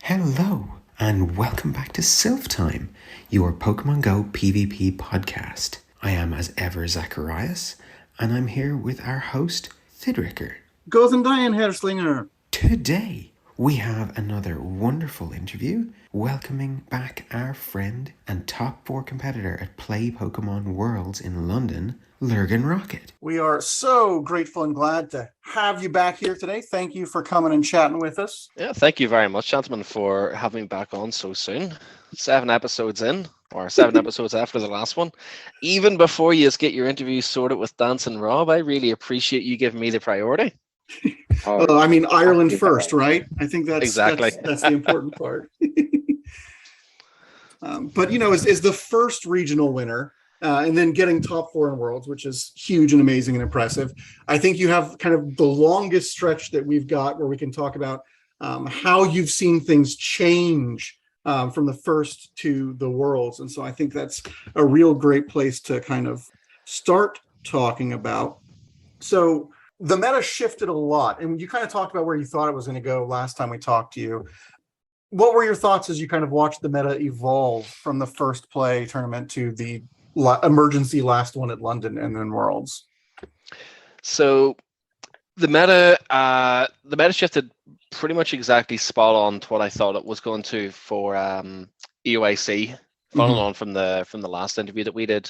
Hello, and welcome back to Silph Time, your PokemonGo PvP podcast. I am, as ever, Zacharias, and I'm here with our host, Thidricker. Goðan, herslingar. Today, we have another wonderful interview welcoming back our friend and top 4 competitor at Play Pokemon Worlds in London, LurganRocket. We are so grateful and glad to have you back here today. Thank you for coming and chatting with us. Yeah, thank you very much, gentlemen, for having me back on so soon. 7 episodes in, or 7 episodes after the last one. Even before you get your interview sorted with DancingRob, I really appreciate you giving me the priority. Ireland first, right? I think that's exactly that's the important part. But as the first regional winner, and then getting top 4 in Worlds, which is huge and amazing and impressive. I think you have kind of the longest stretch that we've got where we can talk about how you've seen things change from the first to the Worlds. And so I think that's a real great place to kind of start talking about. So the meta shifted a lot, and you kind of talked about where you thought it was going to go last time we talked to you. What were your thoughts as you kind of watched the meta evolve from the first play tournament to the emergency last one at London and then Worlds? So the meta shifted pretty much exactly spot on to what I thought it was going to for EOIC. Following on from the last interview that we did,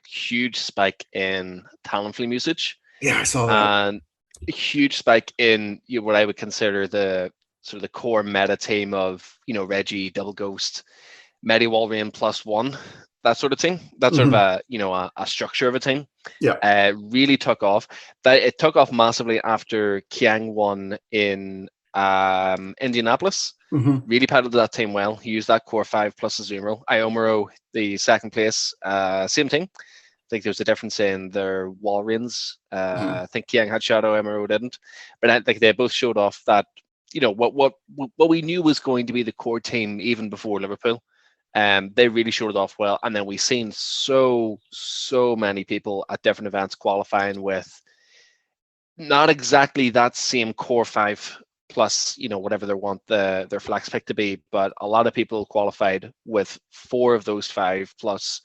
huge spike in Talonflame usage. Yeah, I saw that. And a huge spike in what I would consider the sort of the core meta team of Reggie, Double Ghost, Mediwalrein +1. That sort of thing. That sort of a structure of a team. Yeah. Really took off. It took off massively after Kiang won in Indianapolis. Really paddled that team well. He used that core 5 plus Azumarill. Iomaro, the second place, same thing. I think there's a difference in their Walreins. I think Kiang had Shadow, Emerald didn't. But I think they both showed off that what we knew was going to be the core team even before Liverpool. They really showed it off well, and then we've seen so many people at different events qualifying with not exactly that same core 5 plus whatever they want their flex pick to be, but a lot of people qualified with 4 of those 5 plus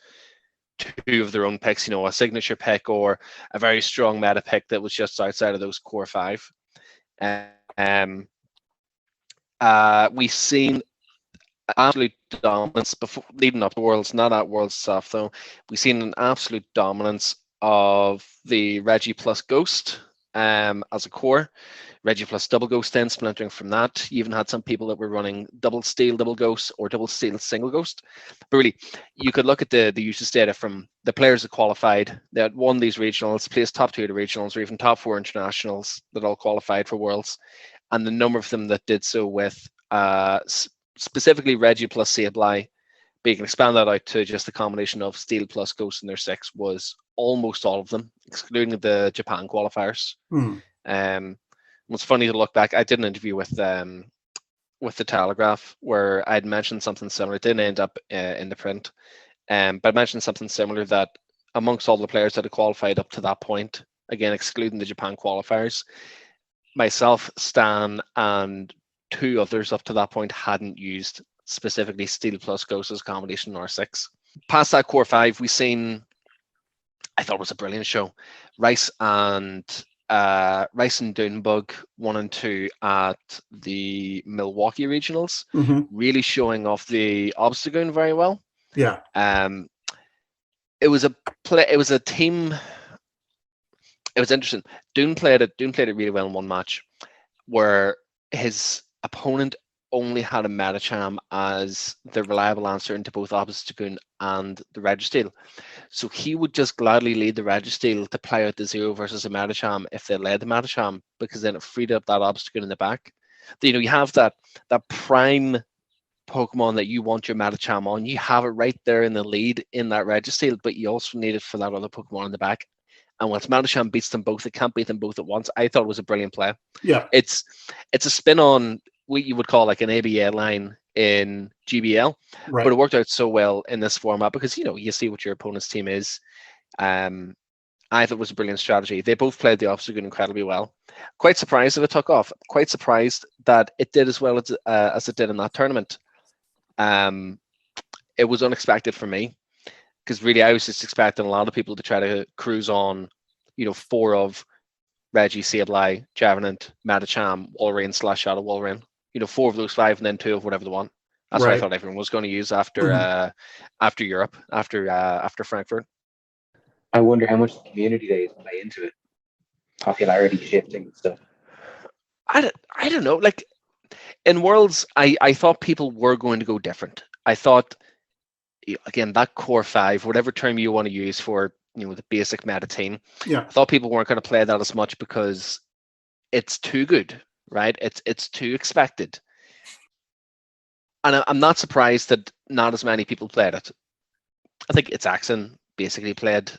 2 of their own picks, a signature pick or a very strong meta pick that was just outside of those core 5. We've seen absolute dominance before leading up to Worlds, not at Worlds stuff though. We've seen an absolute dominance of the Reggie plus Ghost as a core. Reggie plus Double Ghost then splintering from that. You even had some people that were running double steel Double Ghost or double steel single Ghost. But really, you could look at the usage data from the players that qualified, that won these regionals, placed top 2 at the regionals, or even top 4 internationals that all qualified for Worlds, and the number of them that did so with specifically Reggie plus Sableye, but you can expand that out to just the combination of Steel plus Ghost in their 6 was almost all of them, excluding the Japan qualifiers. It's funny to look back. I did an interview with the Telegraph where I'd mentioned something similar. It didn't end up in the print, but I mentioned something similar that amongst all the players that had qualified up to that point, again excluding the Japan qualifiers, myself, Stan, and 2 others up to that point hadn't used specifically Steel plus Ghost as a combination in R6. Past that core 5, we've seen, I thought it was a brilliant show. Rice and Dunebug 1 and 2 at the Milwaukee regionals, really showing off the Obstagoon very well. Yeah. It was a team. It was interesting. Dune played it really well in one match where his opponent only had a Medicham as the reliable answer into both Obstagoon and the Registeel. So he would just gladly lead the Registeel to play out the 0 versus a Medicham if they led the Medicham, because then it freed up that Obstagoon in the back. You have that prime Pokemon that you want your Medicham on. You have it right there in the lead in that Registeel, but you also need it for that other Pokemon in the back. And once Medicham beats them both, it can't beat them both at once. I thought it was a brilliant play. Yeah. It's a spin on what you would call like an ABA line in GBL, right. But it worked out so well in this format because you see what your opponent's team is, and I thought it was a brilliant strategy. They both played the Obstagoon incredibly well. Quite surprised that it took off. Quite surprised that it did as well as it did in that tournament. It was unexpected for me, because really I was just expecting a lot of people to try to cruise on, 4 of Reggie, Sableye, Javanant, Metacham, Walrein / Shadow Walrein. 4 of those 5, and then 2 of whatever the one. That's what I thought everyone was going to use after after Europe, after Frankfurt. I wonder how much the community days play into it. Popularity shifting and stuff. I don't know. Like in Worlds, I thought people were going to go different. I thought, again, that core 5, whatever term you want to use for the basic meta team. Yeah. I thought people weren't going to play that as much because it's too good, right? It's too expected. And I'm not surprised that not as many people played it. I think ItsAXN basically played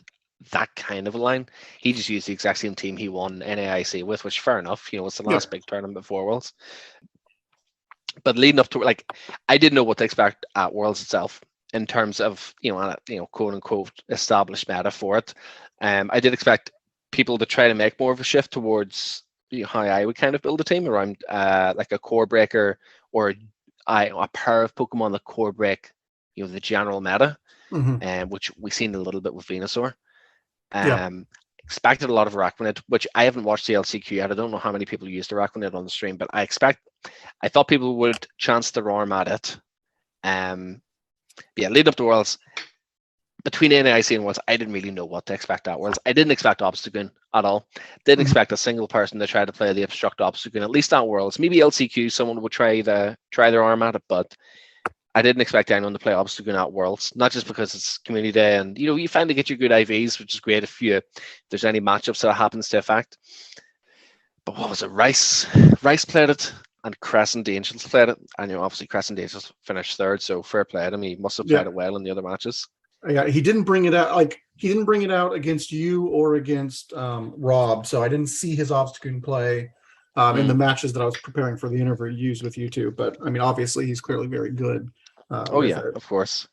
that kind of a line. He just used the exact same team he won NAIC with, which fair enough. It's the last big tournament before Worlds. But leading up to I didn't know what to expect at Worlds itself in terms of quote unquote established meta for it. I did expect people to try to make more of a shift towards how I would kind of build a team around like a core breaker or a pair of Pokemon that core break the general meta, which we've seen a little bit with Venusaur. Expected a lot of Araquanid, which I haven't watched the LCQ yet. I don't know how many people used Araquanid on the stream, but I thought people would chance their arm at it. Leading up to Worlds, between NAIC and Worlds, I didn't really know what to expect at Worlds. I didn't expect Obstagoon at all. Didn't expect a single person to try to play the Obstruct Obstagoon, at least at Worlds. Maybe LCQ, someone would try their arm at it, but I didn't expect anyone to play Obstagoon at Worlds, not just because it's community day and you finally get your good IVs, which is great if there's any matchups that happens to affect. But what was it? Rice played it, and CrescentAngel played it, and obviously CrescentAngel finished 3rd, so fair play to him. He must have played it well in the other matches. Yeah, he didn't bring it out. He didn't bring it out against you or against Rob, so I didn't see his Obstagoon play in the matches that I was preparing for the interviews with you two. But I mean, obviously, he's clearly very good. Of course,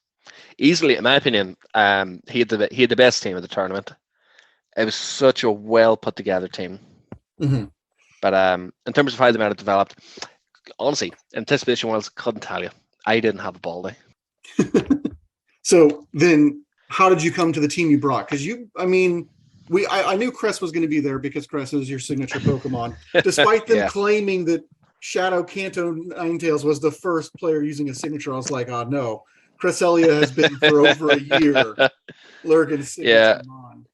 easily, in my opinion, he had the best team of the tournament. It was such a well put together team. But in terms of how the meta developed, honestly, anticipation was couldn't tell you. I didn't have a ball day. So then, how did you come to the team you brought? Because I knew Cress was going to be there because Cress is your signature Pokemon. Despite them claiming that Shadow Kanto Ninetales was the first player using a signature, I was like, oh no, Cresselia has been for over a year. Lurgan's signature mon.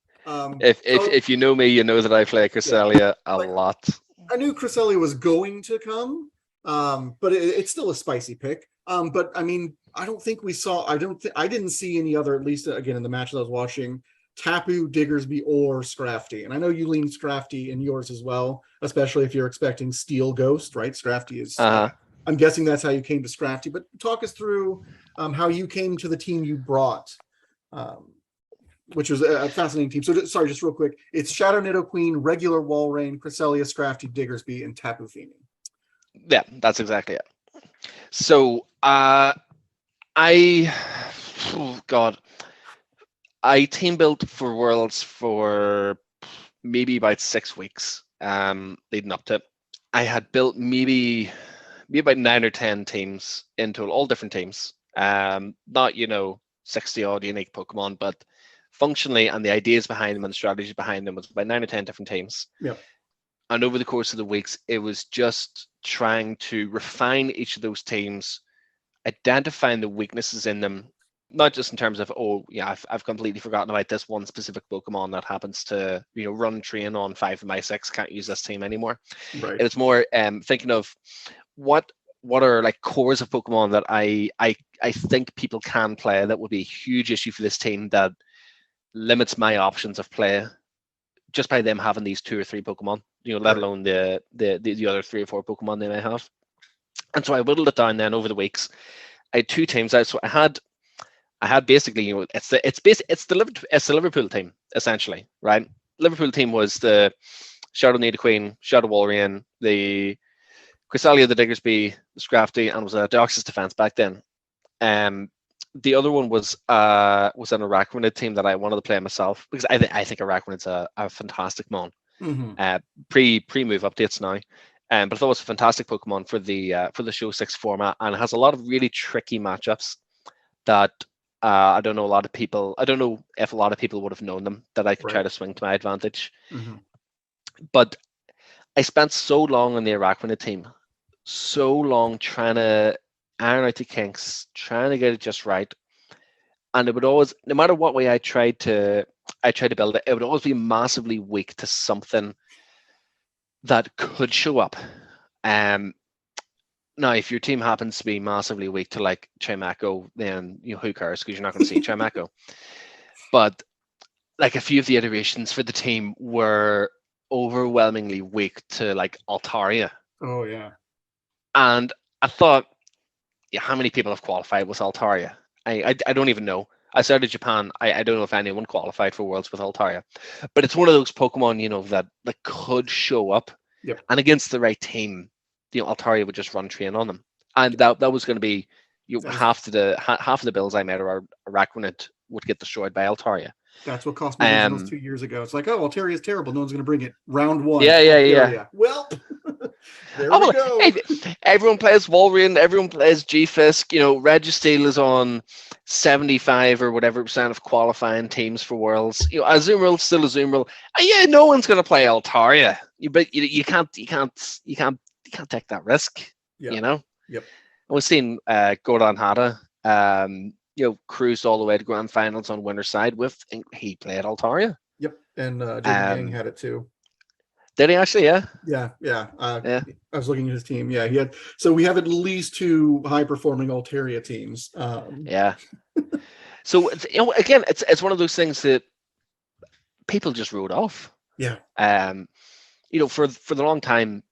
If you know me, you know that I play Cresselia a lot. I knew Cresselia was going to come, but it's still a spicy pick. But I mean, I didn't see any other, at least again in the matches I was watching, Tapu, Diggersby, or Scrafty. And I know you lean Scrafty in yours as well, especially if you're expecting Steel Ghost, right? Scrafty is, I'm guessing that's how you came to Scrafty, but talk us through how you came to the team you brought, which was a fascinating team. So sorry, just real quick. It's Shadow Nidoqueen, regular Walrein, Cresselia, Scrafty, Diggersby, and Tapu Fini. Yeah, that's exactly it. So I team built for Worlds for maybe about 6 weeks leading up to it. I had built maybe about 9 or 10 teams in total, all different teams. Not 60 odd unique Pokemon, but functionally and the ideas behind them and the strategies behind them was about 9 or 10 different teams. Yeah. And over the course of the weeks, it was just trying to refine each of those teams, identifying the weaknesses in them, not just in terms of, I've completely forgotten about this one specific Pokemon that happens to, run train on 5 of my 6, can't use this team anymore. Right. It's more thinking of what are like cores of Pokemon that I think people can play that would be a huge issue for this team that limits my options of play just by them having these 2 or 3 Pokemon, let alone the other 3 or 4 Pokemon they may have. And so I whittled it down then over the weeks. I had 2 teams out. So I had basically, it's the Liverpool team, essentially, right? Liverpool team was the Shadow Nidoqueen, Shadow Walrein, the Cresselia, the Diggersby, the Scrafty, and was a Deoxys defense back then. the other one was an Araquanid team that I wanted to play myself because I think Araquanid's a fantastic mon. Pre-move updates now. But I thought it was a fantastic Pokemon for the Show 6 format, and it has a lot of really tricky matchups that I don't know if a lot of people would have known them that I could try to swing to my advantage. But I spent so long on the Araquanid team, so long trying to iron out the kinks, trying to get it just right. And it would always, no matter what way I tried to build it, it would always be massively weak to something that could show up. Now, if your team happens to be massively weak to like Chimecho, then who cares, because you're not going to see Chimecho. But like a few of the iterations for the team were overwhelmingly weak to like Altaria. Oh yeah. And I thought, how many people have qualified with Altaria? I don't even know. I started Japan. I don't know if anyone qualified for Worlds with Altaria, but it's one of those Pokemon, that could show up, and against the right team, Altaria would just run train on them, and that was going to be half of the builds I made or Araquanid would get destroyed by Altaria. That's what cost me regionals 2 years ago. It's like, oh, Altaria is terrible. No one's going to bring it. Round 1. Yeah. Well, there we go. Hey, everyone plays Walrein. Everyone plays G-Fisk. Registeel is on 75 or whatever % of qualifying teams for Worlds. Azumarill still Azumarill. No one's going to play Altaria. But you can't take that risk. Yep. And we've seen Goðan Hada. Cruised all the way to grand finals on winner's side with, he played Altaria. Yep, and Jaden Yang had it too. Did he actually? Yeah. Yeah. I was looking at his team. Yeah, he had. So we have at least 2 high-performing Altaria teams. So again, it's one of those things that people just wrote off. Yeah. For the long time,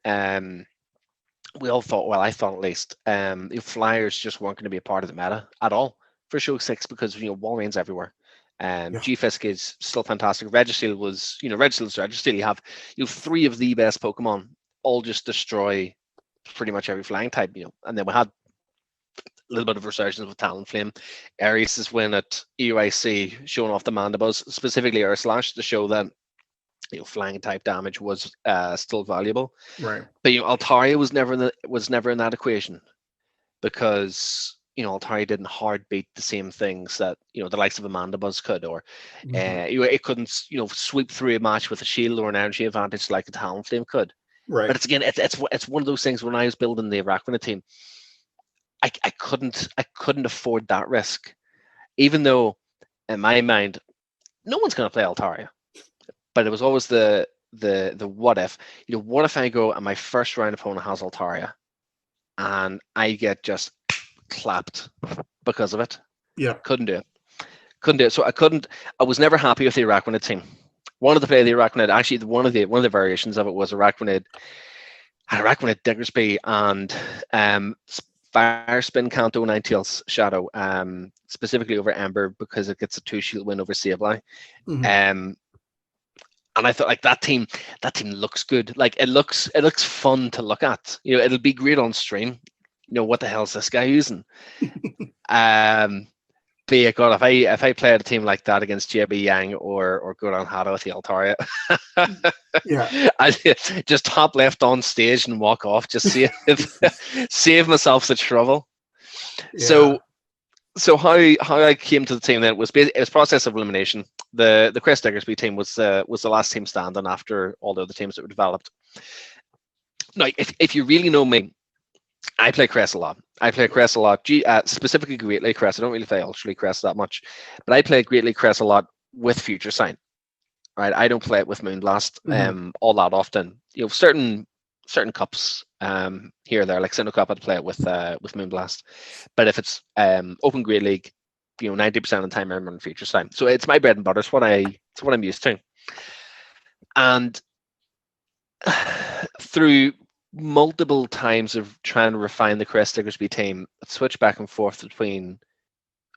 we all thought. Well, I thought at least, flyers just weren't going to be a part of the meta at all for Show 6 because Walrein's everywhere. G-Fisk is still fantastic. Registeel was, Registeel's Registeel. You have 3 of the best Pokemon all just destroy pretty much every flying type, and then we had a little bit of resurgence with Talonflame. Ares' win at EUIC showing off the Mandibuzz, specifically Urslash, to show that flying type damage was still valuable. Right. But Altaria was never in that equation because Altaria didn't hard beat the same things that the likes of a Mandibuzz could, or it couldn't sweep through a match with a shield or an energy advantage like a Talonflame could. Right. But it's one of those things. When I was building the Araquanid team, I couldn't afford that risk, even though in my mind no one's going to play Altaria. But it was always the what if. What if I go and my first round opponent has Altaria and I get just clapped because of it? Yeah. Couldn't do it. So I was never happy with the Araquanid team. Wanted to play the Araquanid. Actually, one of the variations of it was Araquanid Diggersby and Fire Spin Kanto Ninetales Shadow, specifically over Ember because it gets a 2 shield win over Sableye. And I thought that team looks good. Like it looks fun to look at. It'll be great on stream. What the hell is this guy using? But yeah, God, if I played a team like that against JB Yang or Godan Hada with the Altaria, I just top left on stage and walk off. Just save myself the trouble. Yeah. So how I came to the team then was process of elimination. The Crest Diggersby team was the last team standing after all the other teams that were developed. Now, if you really know me, I play Crest a lot. Specifically Great Lake Crest. I don't really play Ultra League Crest that much, but I play Great Lake Crest a lot with Future Sign. Right, I don't play it with Moonblast all that often. Certain cups here or there, like Sinnoh Cup, I'd play it with Moonblast. But if it's Open Great League, 90% of the time I'm running Future Sign. So it's my bread and butter. It's what I'm used to. And through multiple times of trying to refine the Crest Diggersby team, I'd switch back and forth between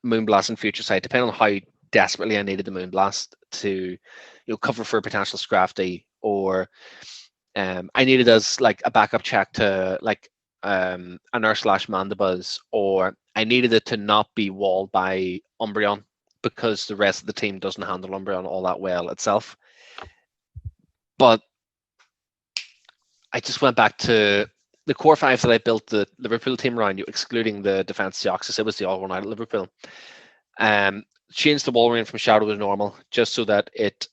Moonblast and Future Sight, depending on how desperately I needed the Moonblast to cover for potential Scrafty, or I needed as like a backup check to like an Ur/Mandibuzz, or I needed it to not be walled by Umbreon because the rest of the team doesn't handle Umbreon all that well itself. But I just went back to the core 5 that I built the Liverpool team around, you excluding the defense Deoxys. It was the all one out at Liverpool. Changed the Walrein from Shadow to normal just so that it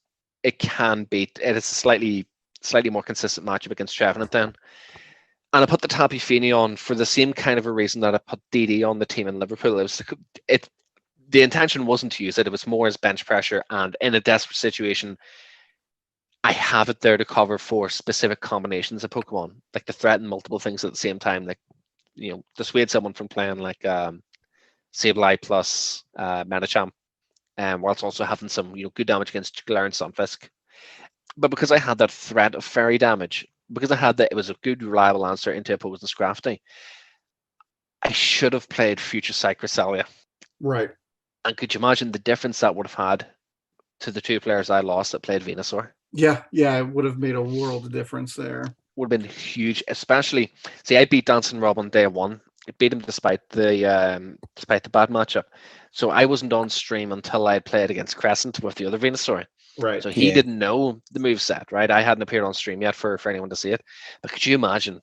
can beat. It is a slightly more consistent matchup against Trevenant then. And I put the Tapu Fini on for the same kind of a reason that I put DD on the team in Liverpool. The intention wasn't to use it. It was more as bench pressure, and in a desperate situation, I have it there to cover for specific combinations of Pokemon, like to threaten multiple things at the same time, like dissuade someone from playing like Sableye plus Medicham, whilst also having some good damage against Galarian Stunfisk. But because I had that threat of fairy damage, because I had that, it was a good, reliable answer into opposing Scrafty. I should have played Future Sight Cresselia. Right. And could you imagine the difference that would have had to the 2 players I lost that played Venusaur? Yeah, it would have made a world of difference there. Would have been huge, especially. See, I beat DancingRob on day 1. I beat him despite the bad matchup. So I wasn't on stream until I played against Crescent with the other Venusaur. Right. So he didn't know the moveset, right? I hadn't appeared on stream yet for anyone to see it. But could you imagine?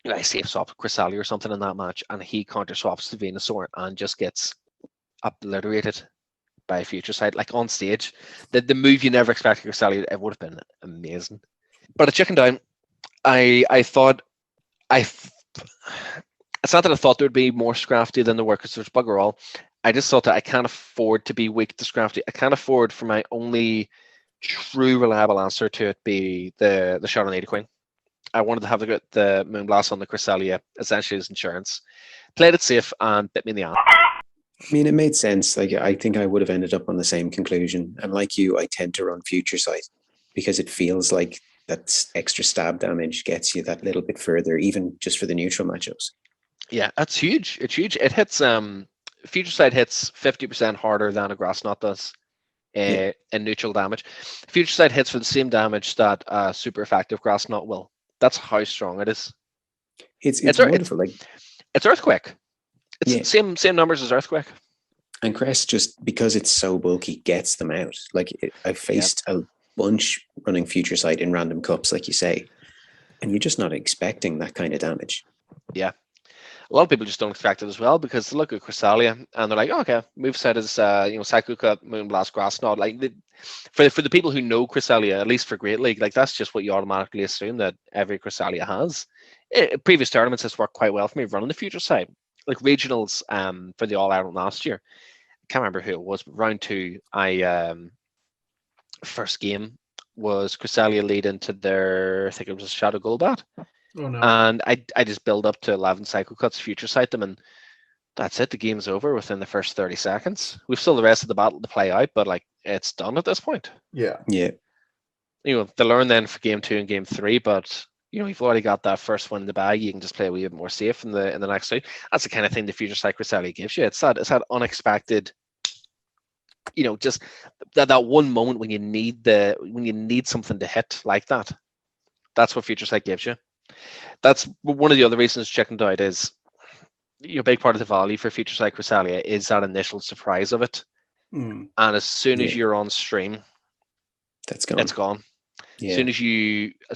I safe swap Cresselia or something in that match, and he counter swaps the Venusaur and just gets obliterated by Future Sight, like on stage. The move you never expected Cresselia, it would have been amazing. But at Chicken Down, I thought it's not that I thought there would be more Scrafty than there were, because there's bugger all. I just thought that I can't afford to be weak to Scrafty. I can't afford for my only true reliable answer to it be the Shadow Nidoqueen. I wanted to have the Moonblast on the Cresselia essentially as insurance. Played it safe and bit me in the ass. I mean, it made sense. Like, I think I would have ended up on the same conclusion. And like you, I tend to run Future Sight because it feels like that extra stab damage gets you that little bit further, even just for the neutral matchups. Yeah, that's huge. It's huge. It hits Future Sight hits 50% harder than a Grass Knot does in neutral damage. Future Sight hits for the same damage that super effective Grass Knot will. That's how strong it is. It's wonderful. It's Earthquake. It's the same numbers as Earthquake. And Crest, just because it's so bulky, gets them out. I faced a bunch running Future Sight in random cups, like you say, and you're just not expecting that kind of damage. Yeah. A lot of people just don't expect it as well, because they look at Cresselia and they're like, oh, okay, moveset is Psycho Cut, Moonblast, Grass Knot. Like for the people who know Cresselia, at least for Great League, like that's just what you automatically assume that every Cresselia has. Previous tournaments has worked quite well for me running the Future Sight. Like regionals for the All Ireland last year. I can't remember who it was, but round 2, I first game was Cresselia lead into their, I think it was a Shadow Golbat. Oh no. And I just build up to 11 Psycho Cuts, Future Sight them, and that's it. The game's over within the first 30 seconds. We've still the rest of the battle to play out, but like it's done at this point. Yeah. Yeah. They learn then for game 2 and game 3, but you've already got that first one in the bag. You can just play a wee bit more safe in the next 2. That's the kind of thing the Future Sight Cresselia gives you. It's that unexpected, just that one moment when you need something to hit like that. That's what Future Sight gives you. That's one of the other reasons Chicken Died is a big part of the value for Future Sight Cresselia is that initial surprise of it. And as soon as you're on stream, that's gone. It's gone. Yeah. As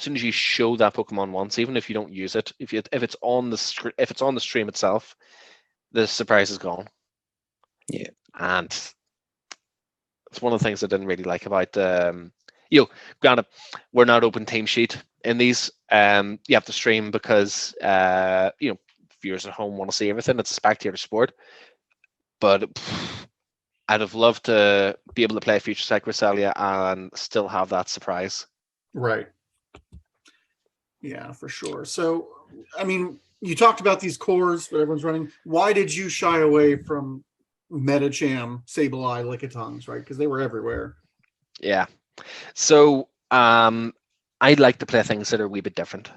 soon as you show that Pokemon once, even if you don't use it, if it's on the stream itself, the surprise is gone. Yeah, and it's one of the things I didn't really like about granted, we're not open team sheet in these. You have to stream because viewers at home want to see everything. It's a spectator sport, but I'd have loved to be able to play Future Sight Cresselia and still have that surprise. Right. Yeah, for sure. So, I mean, you talked about these cores that everyone's running. Why did you shy away from Medicham, Sableye, Lickitungs, right? Because they were everywhere. Yeah. So, I'd like to play things that are a wee bit different.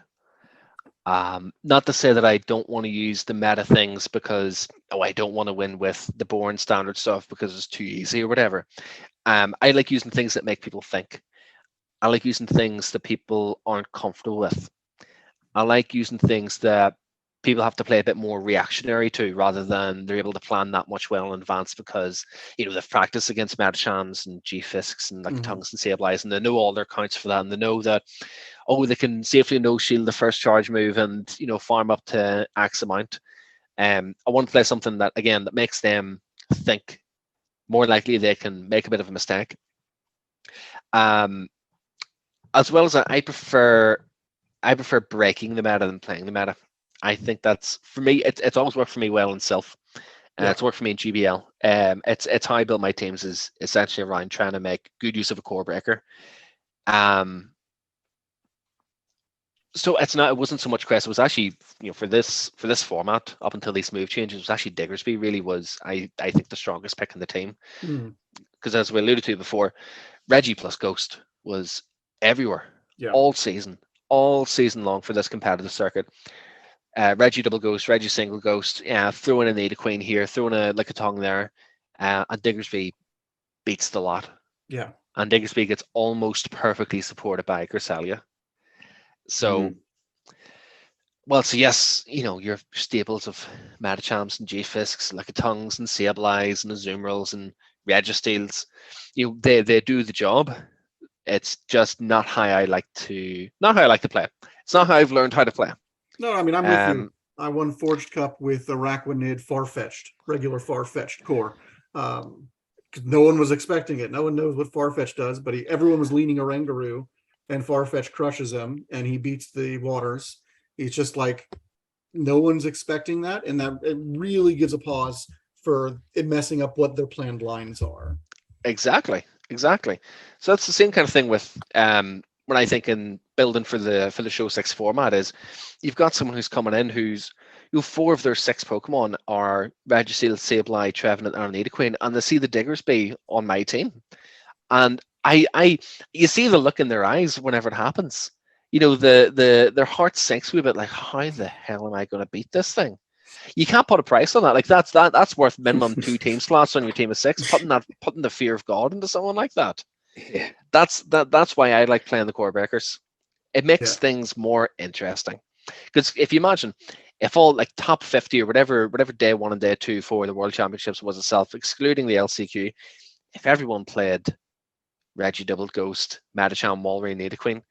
Not to say that I don't want to use the meta things because, I don't want to win with the boring standard stuff because it's too easy or whatever. I like using things that make people think. I like using things that people aren't comfortable with. I like using things that people have to play a bit more reactionary to, rather than they're able to plan that much well in advance, because they've practiced against Metachams and G-Fisks and like Tongues and Sableyes, and they know all their counts for that, and they know that they can safely no shield the first charge move and farm up to X amount. I want to play something that makes them think more likely they can make a bit of a mistake. As well as I prefer breaking the meta than playing the meta. I think that's, for me, it's always worked for me well in Silph. It's worked for me in GBL. It's how I built my teams, is essentially around trying to make good use of a core breaker. So it wasn't so much Crest. It was actually, for this format, up until these move changes, it was actually Diggersby really was, I think, the strongest pick in the team. Because as we alluded to before, Reggie plus Ghost was everywhere, all season long for this competitive circuit. Reggie double Ghost, Reggie single Ghost, throw in an Ada Queen here, throw in a tongue there, and Diggersby beats the lot. Yeah. And Diggersby gets almost perfectly supported by Cresselia. So, so yes, your staples of Metachams and G-Fisks, like Tongues and Sableyes and Azumarill and Registeels, they do the job. It's just not how I like to play. It's not how I've learned how to play. No, I mean, I'm with you. I won Forged Cup with Araquanid regular Farfetch'd core. No one was expecting it. No one knows what Farfetch does, but everyone was leaning Oranguru, and Farfetch crushes him, and he beats the waters. He's just like, no one's expecting that, and that it really gives a pause for it messing up what their planned lines are. Exactly. So that's the same kind of thing with when I think in building for the show 6 format, is you've got someone who's coming in who's 4 of their 6 Pokemon are Registeel, Sableye, Trevenant, and Nidoqueen, and they see the Diggersby on my team, and you see the look in their eyes whenever it happens. Their heart sinks a wee bit, like, how the hell am I going to beat this thing? You can't put a price on that. Like, that's worth minimum 2 team slots on your team of 6. Putting the fear of God into someone like that. Yeah. That's why I like playing the core breakers. It makes things more interesting. Because if you imagine, if all like top 50 or whatever day 1 and day 2 for the World Championships was itself, excluding the LCQ, if everyone played Reggie Double Ghost, Metacham, Walrein, Nidoqueen,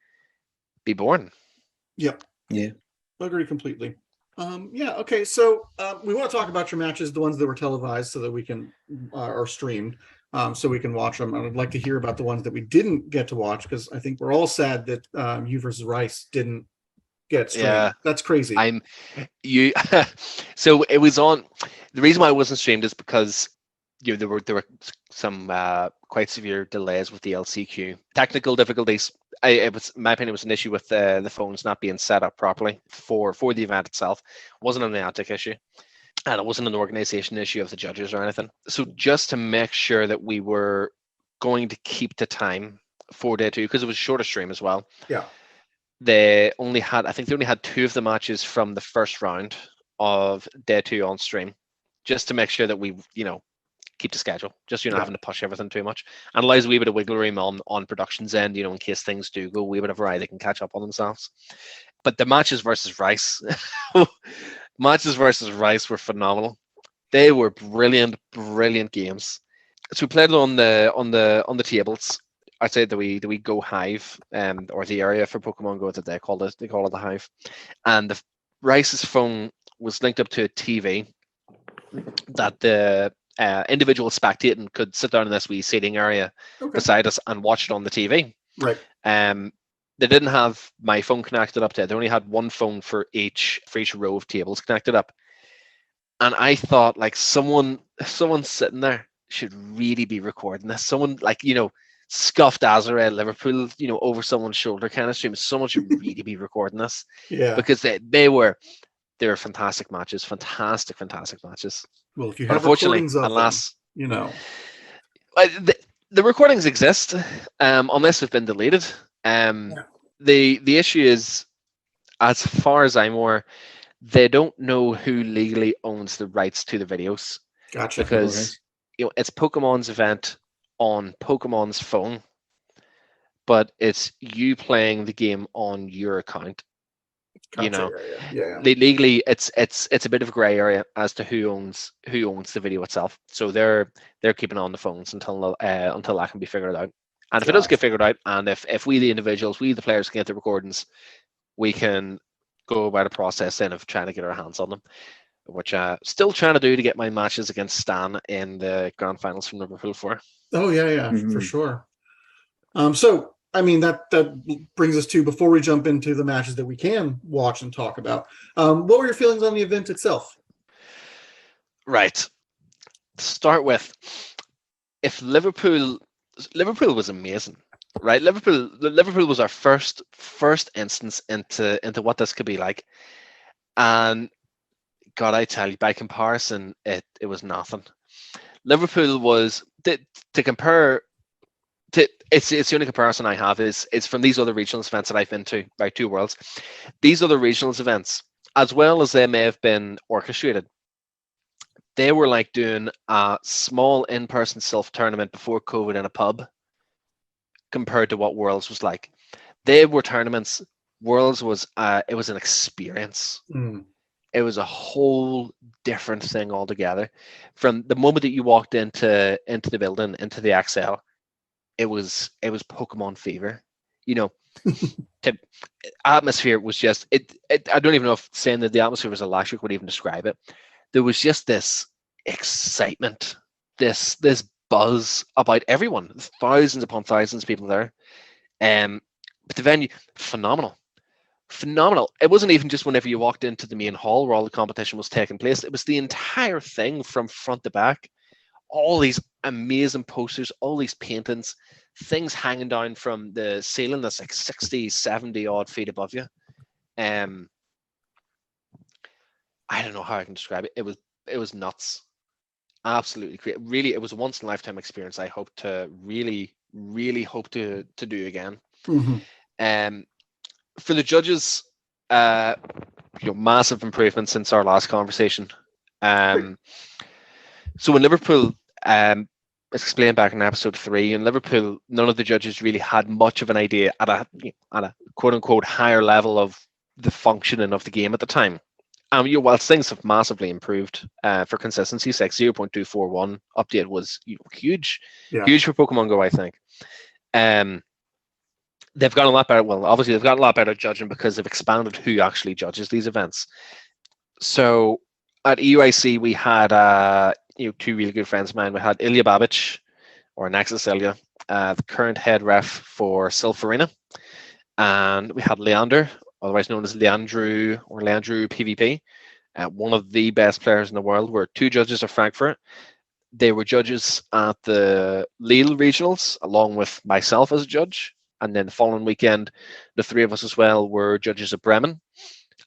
be boring. Yep. Yeah. I agree completely. Okay. So we want to talk about your matches, the ones that were televised, so that we can or streamed, so we can watch them. I would like to hear about the ones that we didn't get to watch, because I think we're all sad that you versus Rice didn't get streamed. Yeah, that's crazy. So it was on. The reason why it wasn't streamed is because there were some quite severe delays with the LCQ, technical difficulties. In my opinion, it was an issue with the phones not being set up properly for the event itself. It wasn't an Niantic issue, and it wasn't an organization issue of the judges or anything. So just to make sure that we were going to keep the time for day 2, because it was a shorter stream as well. Yeah. I think they only had 2 of the matches from the first round of day 2 on stream, just to make sure that we, keep the schedule, just having to push everything too much, and allows a wee bit of wiggle room on production's end, in case things do go a wee bit of awry, they can catch up on themselves. But the matches versus Rice were phenomenal. They were brilliant games. So we played it on the tables. I'd say that we Go Hive, or the area for PokemonGo that they call it the Hive, and the Rice's phone was linked up to a TV that the individual spectating could sit down in this wee seating area beside us and watch it on the TV. Right. They didn't have my phone connected up to it. They only had one phone for each row of tables connected up. And I thought, like, someone sitting there should really be recording this. Someone, like, scuffed Azure Liverpool, over someone's shoulder kind of stream. Someone should really be recording this. Yeah. Because they were fantastic matches. Fantastic matches. Well, if you have recordings of them, the recordings exist, unless they've been deleted. The issue is, as far as I'm aware, they don't know who legally owns the rights to the videos. Gotcha. Because it's Pokemon's event on Pokemon's phone, but it's you playing the game on your account. You know, yeah. legally, it's a bit of a grey area as to who owns the video itself. So they're keeping on the phones until that can be figured out. And if it does get figured out, and if we the individuals, we the players can get the recordings, we can go about a process then of trying to get our hands on them, which still trying to do to get my matches against Stan in the grand finals from Liverpool for. Oh yeah, for sure. So I mean that brings us to, before we jump into the matches that we can watch and talk about, what were your feelings on the event itself? Right. To start with, if Liverpool was amazing, right? Liverpool was our first instance into what this could be like, and God, I tell you, by comparison, it was nothing. Liverpool was to compare. It's the only comparison I have is from these other regionals events that I've been to, right? Two Worlds. These other regionals events, as well as they may have been orchestrated, they were like doing a small in-person Silph tournament before COVID in a pub compared to what Worlds was like. They were tournaments. Worlds was it was an experience. It was a whole different thing altogether. From the moment that you walked into the building, into the XL, it was Pokemon fever. You know, the atmosphere was just it. I don't even know if saying that the atmosphere was electric would even describe it. There was just this excitement, this buzz about everyone. Thousands upon thousands of people there. But the venue, phenomenal. It wasn't even just whenever you walked into the main hall where all the competition was taking place. It was the entire thing from front to back. All these amazing posters, all these paintings, things hanging down from the ceiling that's like 60, 70 odd feet above you. I don't know how I can describe it. It was nuts. Absolutely great. Really, it was a once in a lifetime experience. I hope to really hope to do again. For the judges, massive improvement since our last conversation. So in Liverpool, as explained back in episode 3, in Liverpool, none of the judges really had much of an idea at a quote unquote higher level of the functioning of the game at the time. Whilst things have massively improved for consistency's sake, 0.241 update was huge for PokemonGo, I think. They've gotten a lot better. Well, obviously they've gotten a lot better at judging because they've expanded who actually judges these events. So at EUIC we had two really good friends of mine. We had Ilya Babic, or Nexus Ilya, the current head ref for Silph Arena, and we had Leander, otherwise known as Leandru PvP, one of the best players in the world. We're two judges of Frankfurt. They were judges at the Lille regionals, along with myself as a judge. And then the following weekend, the three of us as well were judges at Bremen.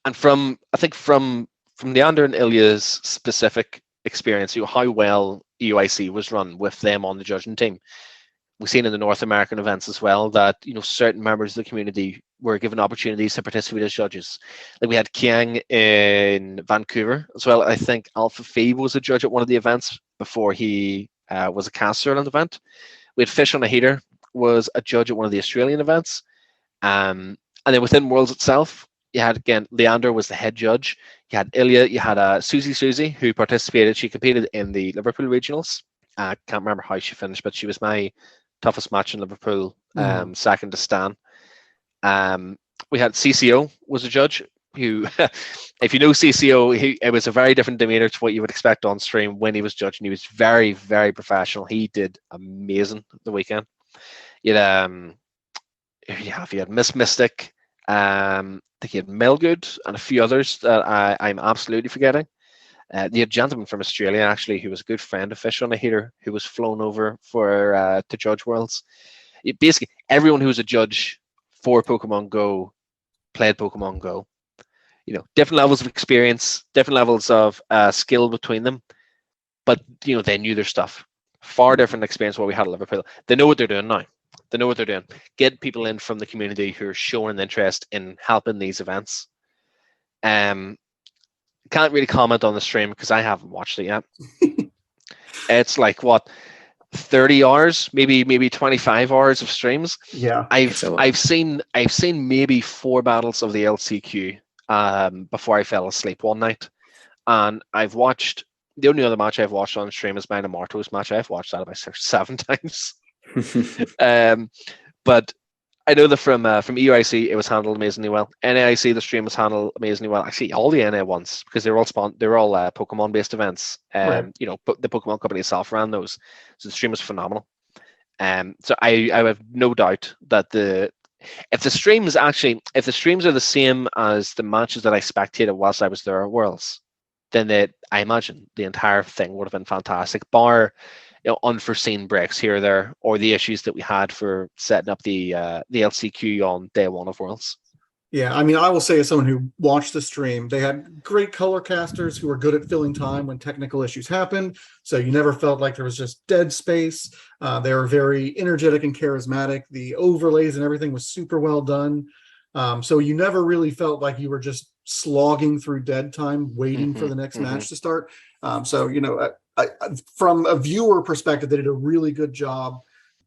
And from Leander and Ilya's specific experience, how well EUIC was run with them on the judging team, we've seen in the North American events as well that certain members of the community were given opportunities to participate as judges. Like we had Kiang in Vancouver as well. I think Alpha Phi was a judge at one of the events before he was a caster at an event. We had Fish on a Heater was a judge at one of the Australian events. And then within Worlds itself, you had, again, Leander was the head judge. You had Ilya, you had Susie, who participated. She competed in the Liverpool regionals. I can't remember how she finished, but she was my toughest match in Liverpool, second to Stan. We had CCO was a judge who, if you know CCO, it was a very different demeanor to what you would expect on stream when he was judging. He was very, very professional. He did amazing the weekend. You had Miss Mystic, I think you had Melgood and a few others that I'm absolutely forgetting. You had a gentleman from Australia, actually, who was a good friend of Fish on a Heater, who was flown over for to judge Worlds. Basically, everyone who was a judge for PokemonGo played PokemonGo. Different levels of experience, different levels of skill between them, but they knew their stuff. Far different experience what we had at Liverpool. They know what they're doing now. They know what they're doing. Get people in from the community who are showing an interest in helping these events. Can't really comment on the stream because I haven't watched it yet. It's like 30 hours, maybe 25 hours of streams. Yeah. I've seen maybe 4 battles of the LCQ, before I fell asleep one night. And I've watched, the only other match I've watched on stream is mine and Marto's match. I've watched that about 7 times. But I know that from EUIC, it was handled amazingly well. NAIC, the stream was handled amazingly well. Actually, all the NA ones, because they're all Pokemon-based events. Right. You know, the Pokemon company itself ran those, so the stream was phenomenal. So I have no doubt that if the streams are the same as the matches that I spectated whilst I was there at Worlds, then I imagine the entire thing would have been fantastic, bar unforeseen breaks here or there, or the issues that we had for setting up the LCQ on day one of Worlds. Yeah, I mean, I will say as someone who watched the stream, they had great color casters who were good at filling time when technical issues happened. So you never felt like there was just dead space. They were very energetic and charismatic. The overlays and everything was super well done. So you never really felt like you were just slogging through dead time, waiting for the next match to start. So, from a viewer perspective, they did a really good job,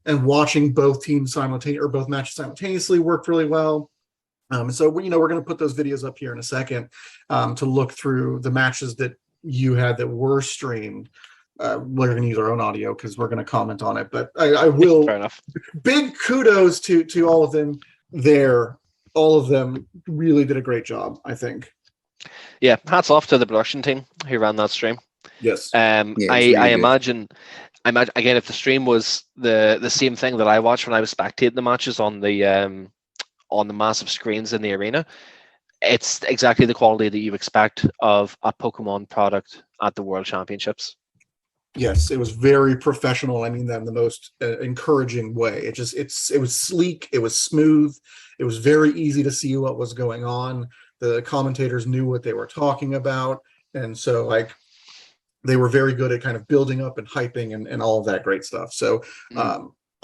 and watching both teams or both matches simultaneously worked really well. So we're going to put those videos up here in a second to look through the matches that you had that were streamed. We're going to use our own audio because we're going to comment on it, but I will. Fair enough. Big kudos to all of them there. All of them really did a great job, I think. Yeah, hats off to the production team who ran that stream. Yes. I really imagine again, if the stream was the same thing that I watched when I was spectating the matches on the massive screens in the arena, it's exactly the quality that you expect of a Pokemon product at the World Championships. Yes, it was very professional. I mean that in the most encouraging way. It was sleek, it was smooth, it was very easy to see what was going on. The commentators knew what they were talking about, and so they were very good at kind of building up and hyping and all of that great stuff. So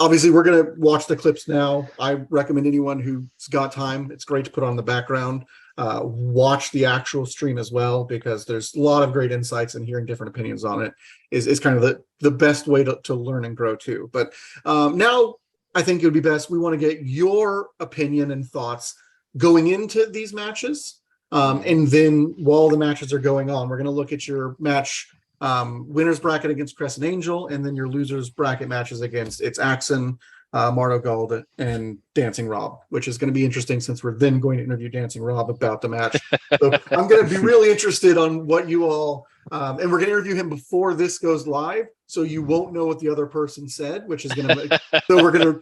obviously we're going to watch the clips now. I recommend anyone who's got time, it's great to put on the background, watch the actual stream as well, because there's a lot of great insights, and hearing different opinions on it is kind of the best way to learn and grow too. But now I think it would be best, we want to get your opinion and thoughts going into these matches. And then while the matches are going on, we're going to look at your match winners bracket against CrescentAngel, and then your losers bracket matches against ItsAXN, MartoGalde, and DancingRob, which is going to be interesting since we're then going to interview DancingRob about the match. So I'm going to be really interested on what you all, and we're going to interview him before this goes live, so you won't know what the other person said, which is going to, so we're going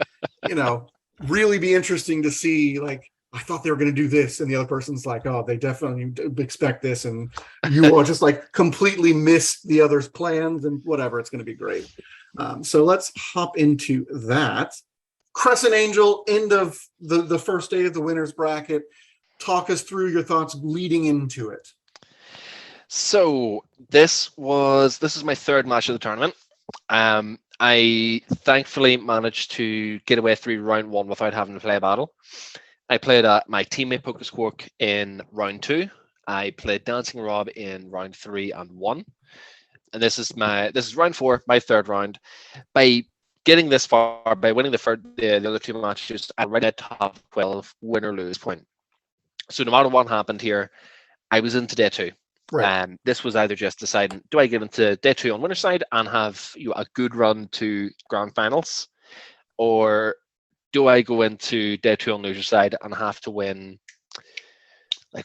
to, really be interesting to see, like, I thought they were going to do this, and the other person's like, oh, they definitely expect this, and you all just like completely missed the other's plans and whatever. It's going to be great. So let's hop into that. CrescentAngel, end of the first day of the winners bracket. Talk us through your thoughts leading into it. So this is my third match of the tournament. I thankfully managed to get away through round one without having to play a battle. I played my teammate PokeSquark in round 2. I played DancingRob in round 3 and 1. And this is round 4, my third round. By getting this far, by winning the other two matches, I already had top 12 win or lose point. So no matter what happened here, I was into day 2. Right. This was either just deciding, do I get into day 2 on winner's side and have a good run to grand finals, or do I go into day 2 on loser side and have to win five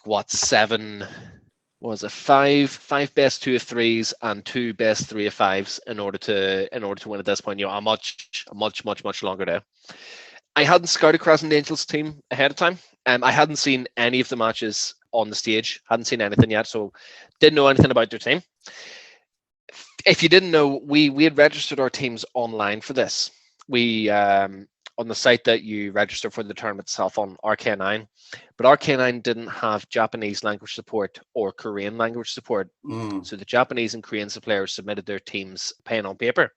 best 2 of 3s and 2 best 3 of 5s in order to win at this point? A much longer day. I hadn't scouted CrescentAngel's team ahead of time. I hadn't seen any of the matches on the stage. Hadn't seen anything yet, so didn't know anything about their team. If you didn't know, we had registered our teams online for this. We on the site that you register for the tournament itself on RK9, but RK9 didn't have Japanese language support or Korean language support. So the Japanese and Korean players submitted their teams pen on paper.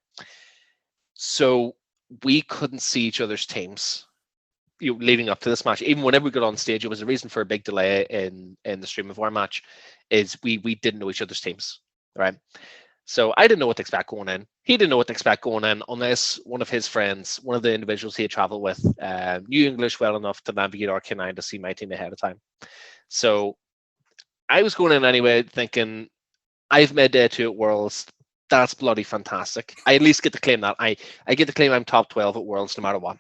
So we couldn't see each other's teams leading up to this match. Even whenever we got on stage, it was a reason for a big delay in the stream of our match, is we didn't know each other's teams, right? So I didn't know what to expect going in. He didn't know what to expect going in, unless one of his friends, one of the individuals he had traveled with, knew English well enough to navigate RK9 to see my team ahead of time. So I was going in anyway thinking I've made day 2 at Worlds. That's bloody fantastic. I at least get to claim that. I get to claim I'm top 12 at Worlds no matter what.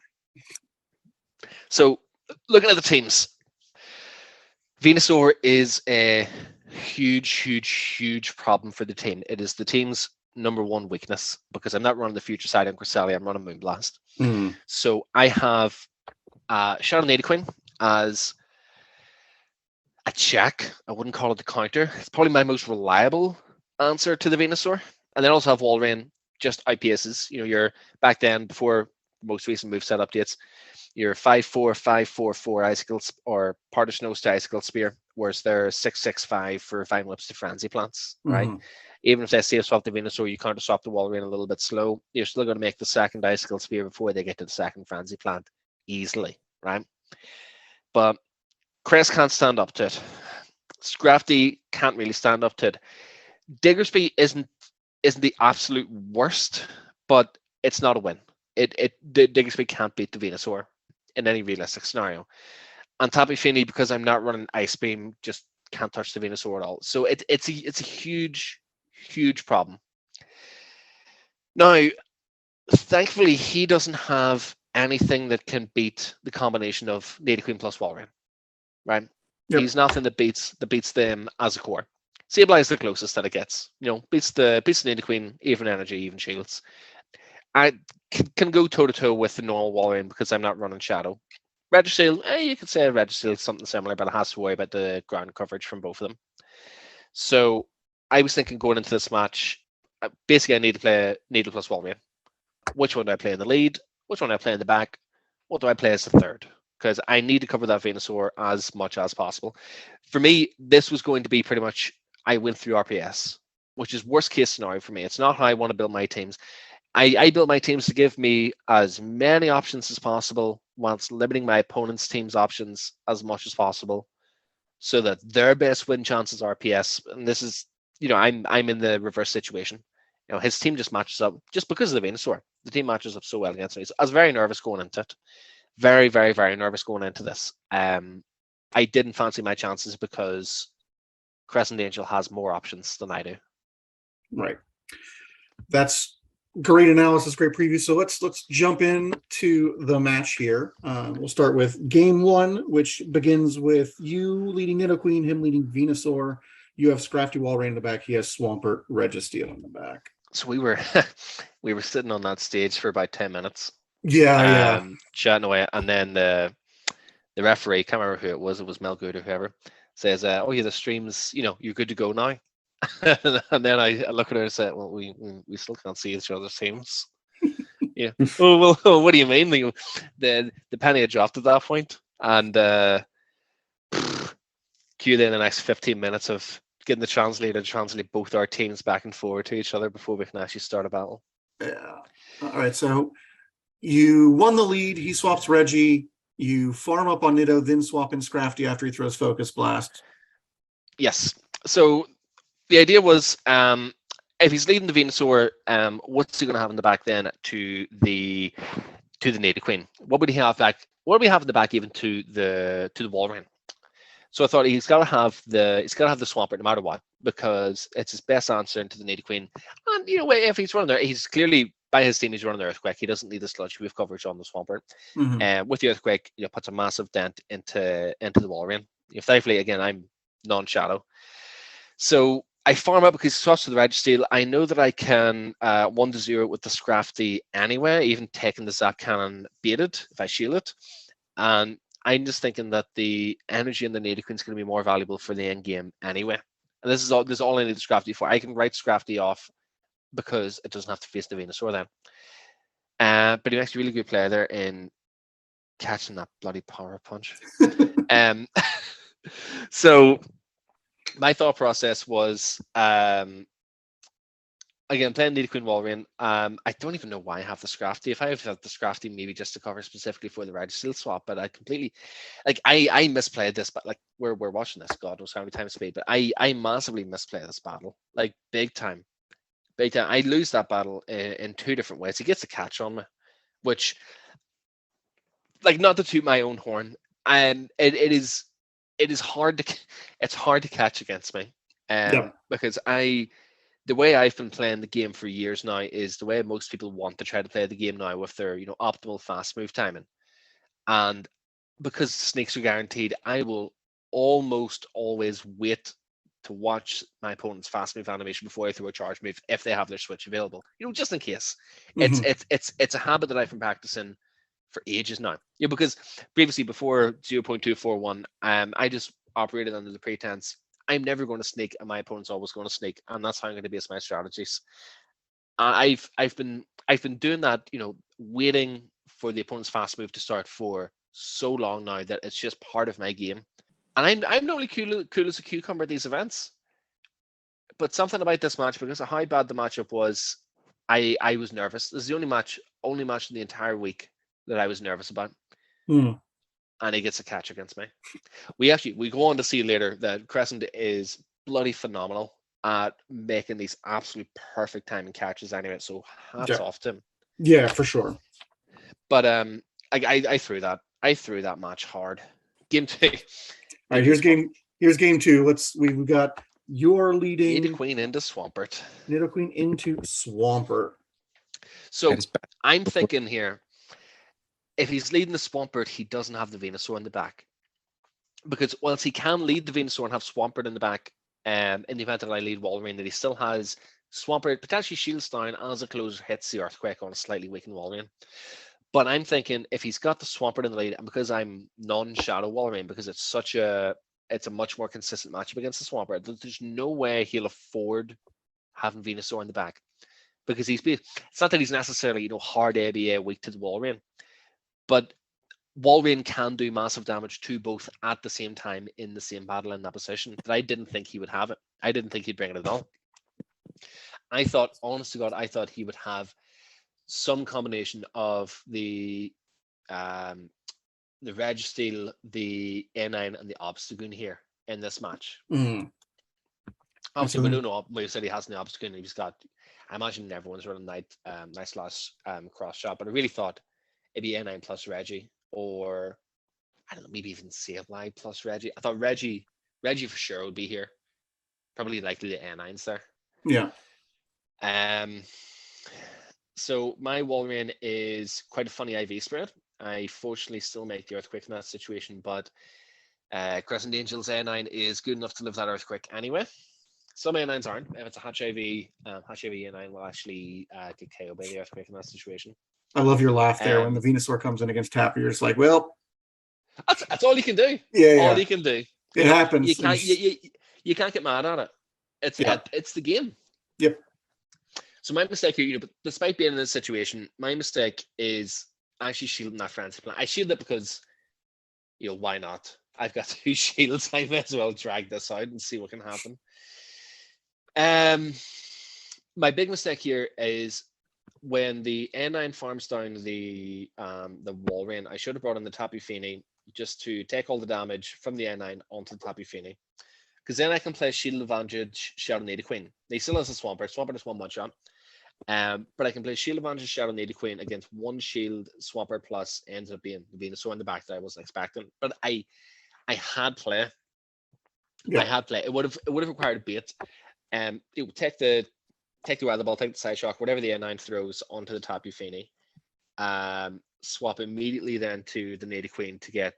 So looking at the teams, Venusaur is a huge problem for the team. It is the team's number 1 weakness because I'm not running the Future Side on Cresselia, I'm running Moonblast. So I have Shadow Nidoqueen as a check. I wouldn't call it the counter. It's probably my most reliable answer to the Venusaur. And then also have Walrein, just outpaces. You know, you're back then before most recent moveset updates, your 5-4, 5-4-4 icicles or part of snow to icicle spear, whereas they're 6-6-5 for Vine Whips to Frenzy Plants, right? Even if they safe swap the Venusaur, you counter swap the Walrein a little bit slow. You're still going to make the second icicle spear before they get to the second Frenzy Plant easily, right? But Crest can't stand up to it. Scrafty can't really stand up to it. Diggersby isn't the absolute worst, but it's not a win. Diggersby can't beat the Venusaur in any realistic scenario. And Tapu Fini, because I'm not running Ice Beam, just can't touch the Venusaur at all. So it's a huge problem. Now, thankfully, he doesn't have anything that can beat the combination of Nidoqueen plus Walrein, right? Yep. He's nothing that beats them as a core. Sableye is the closest that it gets. You know, beats the Nidoqueen, even energy, even shields. I can go toe-to-toe with the normal Walrein because I'm not running Shadow. Registeel, you could say Registeel is something similar, but it has to worry about the ground coverage from both of them. So I was thinking going into this match, basically I need to play Needle plus Walrein. Which one do I play in the lead? Which one do I play in the back? What do I play as the third? Because I need to cover that Venusaur as much as possible. For me, this was going to be pretty much I went through RPS, which is worst case scenario for me. It's not how I want to build my teams. I build my teams to give me as many options as possible whilst limiting my opponent's team's options as much as possible so that their best win chances are RPS. And this is, you know, I'm in the reverse situation. You know, his team just matches up just because of the Venusaur. The team matches up so well against me. So I was very nervous going into it. Very, very, very nervous going into this. I didn't fancy my chances because CrescentAngel has more options than I do. Right. That's great analysis, great preview. So let's jump in to the match here. We'll start with game 1, which begins with you leading Nidoqueen, him leading Venusaur. You have Scrafty Walrein in the back. He has Swampert Registeel in the back. So we were sitting on that stage for about 10 minutes. Yeah. Chatting away, and then the referee, can't remember who it was Melgood or whoever, says, "Oh yeah, the stream's, you know, you're good to go now." And then I look at her and say, "Well, we still can't see each other's teams." Yeah. Oh well, what do you mean? The penny had dropped at that point, and cue then the next 15 minutes of getting the translator to translate both our teams back and forward to each other before we can actually start a battle. Yeah. All right. So you won the lead. He swaps Reggie. You farm up on Nido, then swap in Scrafty after he throws Focus Blast. Yes. So the idea was, if he's leading the Venusaur, what's he going to have in the back then to the Nidoqueen? What would he have back? What do we have in the back even to the Walrein? So I thought he's got to have the Swampert no matter what, because it's his best answer into the Nidoqueen. And you know, if he's running there, he's clearly by his team. He's running the Earthquake. He doesn't need the sludge wave coverage on the Swampert. With the Earthquake, you know, puts a massive dent into the Walrein. You know, thankfully, again, I'm non-shadow, so I farm up because he swaps to the Registeel. I know that I can 1-0 with the Scrafty anyway, even taking the Zap Cannon baited if I shield it. And I'm just thinking that the energy in the Nidoqueen is going to be more valuable for the end game anyway. And this is all I need the Scrafty for. I can write Scrafty off because it doesn't have to face the Venusaur then. But he makes a really good player there in catching that bloody power punch. So my thought process was, again, playing Nidoqueen Walrein. I don't even know why I have the Scrafty. If I have the Scrafty, maybe just to cover specifically for the Registeel swap, but I completely, like, I misplayed this, but like we're watching this, God knows how many times played, but I massively misplayed this battle, like big time. I lose that battle in 2 different ways. He gets a catch on me, which, like, not to toot my own horn, and it is it is hard to it's hard to catch against me, Yeah. because the way I've been playing the game for years now is the way most people want to try to play the game now with their optimal fast move timing, and because snakes are guaranteed, I will almost always wait to watch my opponent's fast move animation before I throw a charge move if they have their switch available. Just in case. Mhm. It's a habit that I've been practicing for ages now. Because previously before 0.241, I just operated under the pretense I'm never going to sneak and my opponent's always going to sneak, and that's how I'm going to base my strategies. I've been doing that, waiting for the opponent's fast move to start for so long now that it's just part of my game. And I'm not really cool as a cucumber at these events. But something about this match, because of how bad the matchup was, I was nervous. This is the only match in the entire week that I was nervous about. Mm. And he gets a catch against me. We go on to see later that Crescent is bloody phenomenal at making these absolute perfect timing catches anyway. So hats off to him. Yeah, for sure. But I threw that match hard. Game 2. All right, here's game 2. We've got you're leading Nidoqueen into Swampert. Nidoqueen into Swampert. So That is bad. I'm thinking here, if he's leading the Swampert, he doesn't have the Venusaur in the back. Because whilst he can lead the Venusaur and have Swampert in the back, in the event that I lead Walrein, that he still has Swampert potentially shields down as a closer hits the Earthquake on a slightly weakened Walrein. But I'm thinking if he's got the Swampert in the lead, and because I'm non-Shadow Walrein, because it's a much more consistent matchup against the Swampert, there's no way he'll afford having Venusaur in the back. Because it's not that he's necessarily, hard ABA weak to the Walrein, but Walrein can do massive damage to both at the same time in the same battle in that position. That I didn't think he would have it. I didn't think he'd bring it at all. Honest to God, I thought he would have some combination of the Registeel, the A9, and the Obstagoon here in this match. Mm. Obviously, we don't know what you said he has in the Obstagoon. He's got, I imagine everyone's running nice cross shot, but I really thought it'd be A9 plus Reggie, or I don't know, maybe even Sableye plus Reggie. I thought Reggie for sure would be here. Probably likely the A9's there. Yeah. So my Walrein is quite a funny IV spread. I fortunately still make the Earthquake in that situation, but CrescentAngel's A9 is good enough to live that Earthquake anyway. Some A9s aren't. If it's a Hatch IV A9 will actually get KO'd by the Earthquake in that situation. I love your laugh there when the Venusaur comes in against Tappy. You're just like, well, that's all you can do. Yeah, all you can do. It happens. You can't get mad at it. It's the game. Yep. So my mistake here, but despite being in this situation, my mistake is actually shielding that frenzy plan. I shield it because, why not? I've got 2 shields. I may as well drag this out and see what can happen. My big mistake here is when the N9 farms down the Walrein, I should have brought in the Tapu Fini just to take all the damage from the N9 onto the Tapu Fini. Because then I can play Shield Advantage, Shadow Nidoqueen. He still has a Swampert. Swampert is 1 shot. But I can play Shield Advantage, Shadow Nidoqueen against 1 shield Swampert plus ends up being the Venusaur in the back that I wasn't expecting. But I had play. Yeah. I had play. It would have required a bait. It would take the weather ball, take the side shock, whatever the N9 throws onto the Tapu Fini. Swap immediately then to the Nidoqueen to get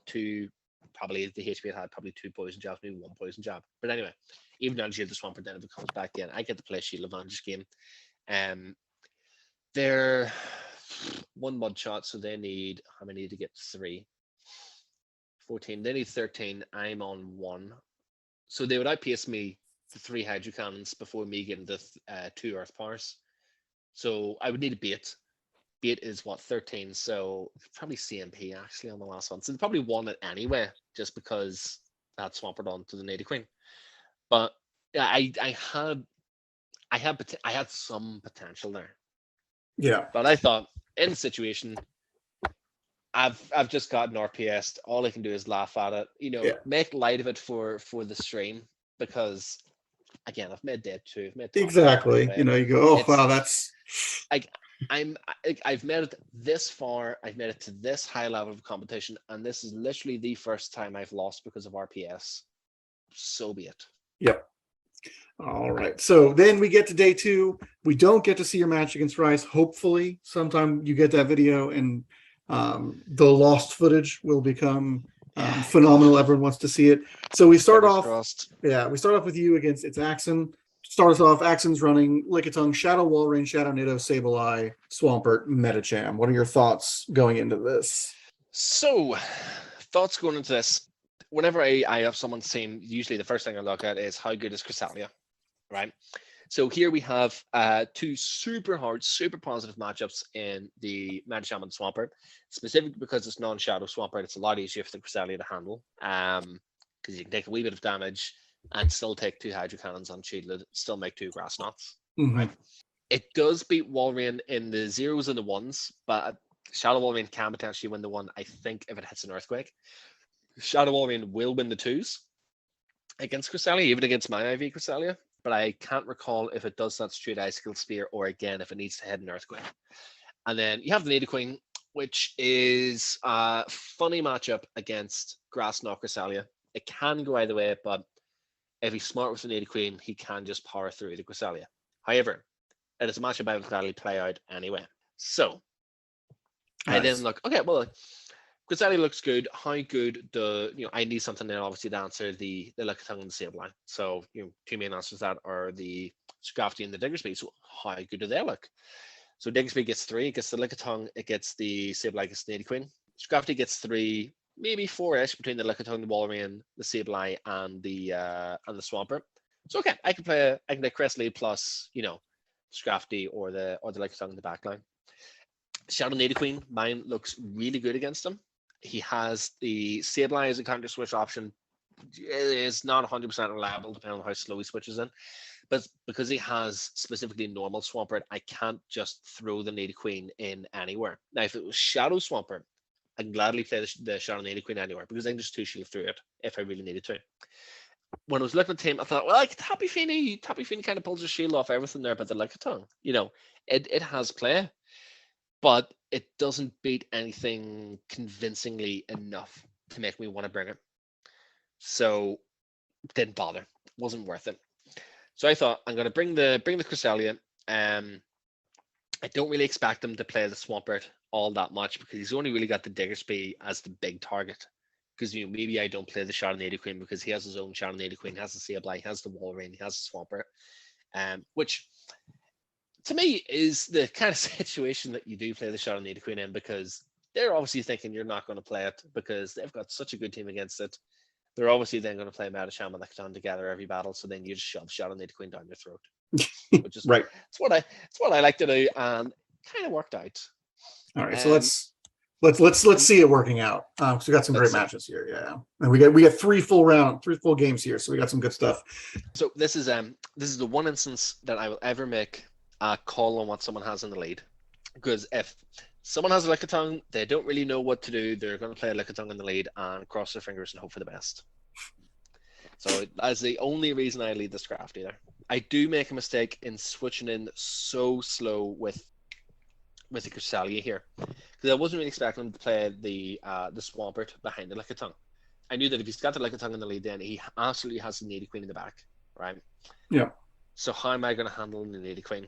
2. Probably the HP it had probably 2 poison jabs, maybe 1 poison jab. But anyway, even down to shield the Swampert, then if it comes back in, I get to play Shield Advantage game. They're 1 mud shot, so they need how many to get 3? 14. They need 13. I'm on 1. So they would outpace me the 3 Hydro Cannons before me getting the 2 Earth Powers. So I would need a bait. Bait is what, 13, so probably CMP actually on the last one. So they probably won it anyway, just because I had Swampert on to the Nidoqueen. But yeah, I had some potential there. Yeah. But I thought in the situation, I've just gotten RPS. All I can do is laugh at it. Make light of it for the stream, because again, I've made dead 2. I've made exactly. You go, oh wow, that's I've made it this far. I've made it to this high level of competition, and this is literally the first time I've lost because of RPS. So be it. Yep. All right. So then we get to day 2. We don't get to see your match against Rice. Hopefully, sometime you get that video, and the lost footage will become phenomenal. Everyone wants to see it. So we start Fingers off. crossed. Yeah, we start off with you against ItsAXN. Start us off. AXN's running Lickitung, Shadow Walrein, Shadow Nido, Sableye, Swampert, Metacham. What are your thoughts going into this? So, thoughts going into this. Whenever I have someone's team, usually the first thing I look at is how good is Cresselia, right? So here we have 2 super hard, super positive matchups in the Metacham and Swampert. Specifically because it's non-Shadow Swampert, it's a lot easier for the Cresselia to handle. Because you can take a wee bit of damage and still take 2 Hydro Cannons unshielded, still make 2 Grass Knots. Mm-hmm. Right? It does beat Walrein in the 0s and the 1s, but Shadow Walrein can potentially win the 1, I think, if it hits an Earthquake. Shadow Walrein will win the 2s against Cresselia, even against my IV Cresselia, but I can't recall if it does that straight Icicle Spear or again if it needs to hit an Earthquake. And then you have the Nidoqueen, which is a funny matchup against Grass Knot Cresselia. It can go either way, but if he's smart with the Nidoqueen, he can just power through the Cresselia. However, it is a matchup I will gladly play out anyway. So Nice. I then look, okay, well, Cresselia looks good. How good I need something then obviously to answer the Lickitung and the Sableye. So, 2 main answers that are the Scrafty and the Diggersby. So how good do they look? So Diggersby gets 3, it gets the Lickitung, it gets the Sableye, it gets the Nidoqueen. Scrafty gets 3, maybe 4-ish between the Lickitung, the Walrein, the Sableye, and the Swampert. So okay, I can play Cresselia plus, Scrafty or the Lickitung in the backline. Shadow Nidoqueen, mine looks really good against him. He has the Sableye as a counter switch option. It is not 100% reliable depending on how slow he switches in. But because he has specifically normal Swampert, I can't just throw the Nidoqueen in anywhere. Now, if it was Shadow Swampert, I can gladly play the Shadow Nidoqueen anywhere because I can just 2-shield through it if I really needed to. When I was looking at the team, I thought, well, like Tappy Fini kind of pulls his shield off everything there, but the Lickitung, it has play. But it doesn't beat anything convincingly enough to make me want to bring it. So didn't bother. Wasn't worth it. So I thought I'm gonna bring the Cresselia. I don't really expect him to play the Swampert all that much because he's only really got the Diggersby as the big target. Because maybe I don't play the Shadow Nidoqueen because he has his own Shadow Nidoqueen, he has the Sableye, he has the Walrein, he has the Swampert. Which to me is the kind of situation that you do play the Shadow Nidoqueen in because they're obviously thinking you're not going to play it because they've got such a good team against it. They're obviously then going to play Metacham and Lickitung together every battle, so then you just shove Shadow Nidoqueen down your throat. Which is right. It's what I like to do, and kind of worked out. All right, so let's see it working out. So we got some great matches here, yeah. And we got 3 full games here, so we got some good stuff. So this is the one instance that I will ever make a call on what someone has in the lead, because if someone has a Lickitung, they don't really know what to do. They're going to play a Lickitung in the lead and cross their fingers and hope for the best. So that's the only reason I lead this craft either. I do make a mistake in switching in so slow with the Cresselia here, because I wasn't really expecting him to play the Swampert behind the Lickitung. I knew that if he's got the Lickitung in the lead, then he absolutely has the Nidoqueen in the back, right? Yeah. So how am I going to handle the Nidoqueen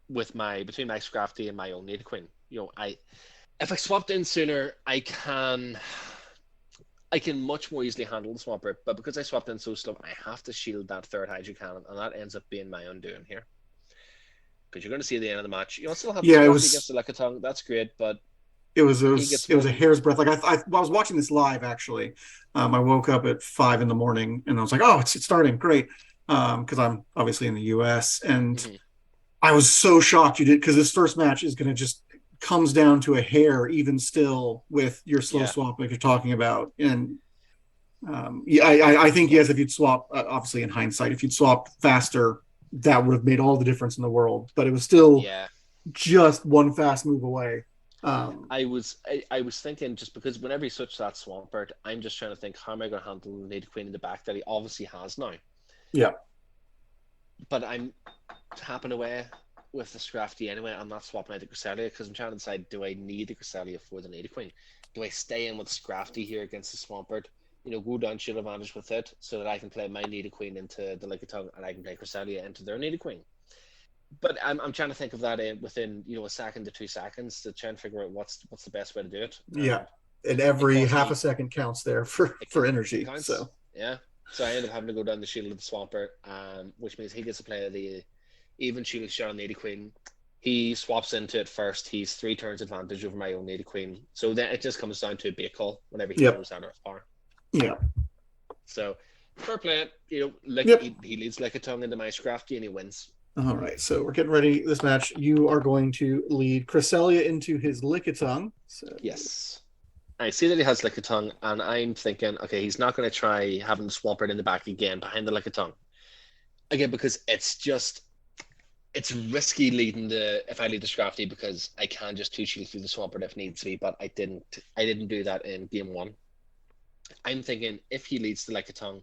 with between my Scrafty and my own Nidoqueen? If I swapped in sooner, I can much more easily handle the Swampert, but because I swapped in so slow, I have to shield that 3rd Hydro Cannon, and that ends up being my undoing here. Because you're going to see at the end of the match, you'll still have the Scrafty against the Lickitung. That's great, but it was a hair's breadth. Like I was watching this live actually. I woke up at 5 a.m, and I was like, oh, it's starting, great, because I'm obviously in the U.S. and I was so shocked you did, because this first match is going to just comes down to a hair, even still with your slow swap like you're talking about. And I think yes, if you'd swap, obviously in hindsight, if you'd swapped faster, that would have made all the difference in the world. But it was still just one fast move away. I was thinking, just because whenever you switch that Swampert, I'm just trying to think, how am I going to handle the Nidoqueen in the back that he obviously has now? Yeah. But I'm tapping away, with the Scrafty anyway. I'm not swapping out the Cresselia because I'm trying to decide, do I need the Cresselia for the Nidoqueen? Do I stay in with Scrafty here against the Swampert? Go down shield advantage with it so that I can play my Nidoqueen into the Lickitung and I can play Cresselia into their Nidoqueen. But I'm trying to think of that within a second to 2 seconds to try and figure out what's the best way to do it. Yeah, and every half a second counts there for energy. So yeah, so I end up having to go down the shield of the Swampert, which means he gets to play the even shield shot on Nidoqueen. He swaps into it first. He's 3 turns advantage over my own Nidoqueen. So then it just comes down to a bait call whenever he goes out of power. Yeah. So fair play. He leads Lickitung into my Scrafty and he wins. All right, so we're getting ready. This match, you are going to lead Cresselia into his Lickitung. So. Yes. I see that he has Lickitung, and I'm thinking, okay, he's not going to try having the Swampert in the back again behind the Lickitung. Again, because it's risky if I lead the Scrafty because I can just 2-shield through the Swampert if needs to be, but I didn't do that in game 1. I'm thinking if he leads the Lickitung,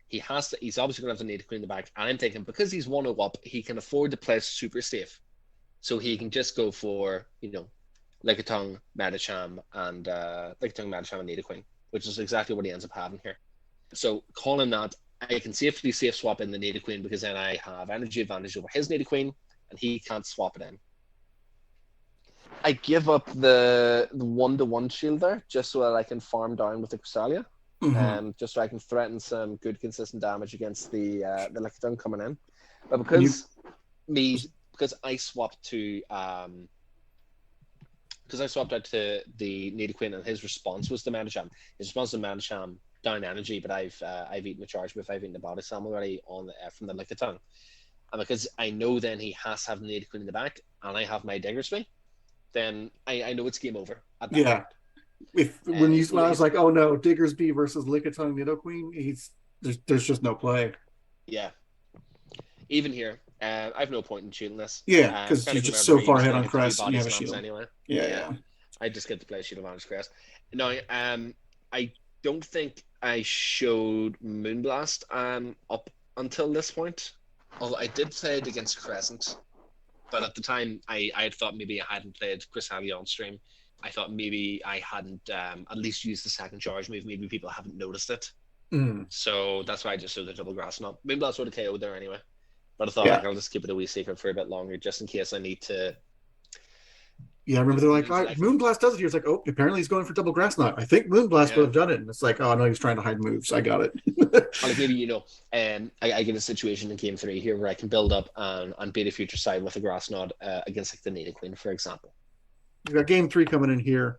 he's obviously going to have the Nidoqueen in the back, and I'm thinking because he's 1-0 up, he can afford to play super safe, so he can just go for Lickitung, Medicham, and Nidoqueen, which is exactly what he ends up having here. So calling that, I can safely safe swap in the Nidoqueen because then I have energy advantage over his Nidoqueen, and he can't swap it in. I give up the 1-to-1 shield there just so that I can farm down with the Cresselia. Just so I can threaten some good consistent damage against the Lickitung coming in. But because I swapped out to the Nidoqueen and his response was the Medicham. His response to Medicham down energy, but I've eaten the charge move, I've eaten the body slam already on from the Lickitung. And because I know then he has to have the Nidoqueen in the back and I have my Diggersby, then I know it's game over at that point. When I was like, oh no, Diggersby versus Lickitung Nidoqueen, there's just no play. Yeah. Even here, I have no point in shielding this. Yeah, because you're just so far ahead on Crest and you have a shield. Anyway. Yeah. I just get to play shield advantage Crest. No, I don't think I showed Moonblast up until this point. Although I did play it against Crescent, but at the time I had thought maybe I hadn't played Cresselia on stream. I thought maybe I hadn't at least used the second charge move. Maybe people haven't noticed it. So that's why I just showed the double grass knot. Maybe that's what a KO there anyway. But I thought I'll just keep it a wee secret for a bit longer just in case I need to. Yeah, I remember they're like, Moonblast does it here. It's like, oh, apparently he's going for double grass knot. I think Moonblast would have done it. And it's like, oh, no, he's trying to hide moves. I got it. Like maybe, I get a situation in game 3 here where I can build up and beat a future side with a grass knot against like the Nidoqueen, for example. We've got game 3 coming in here.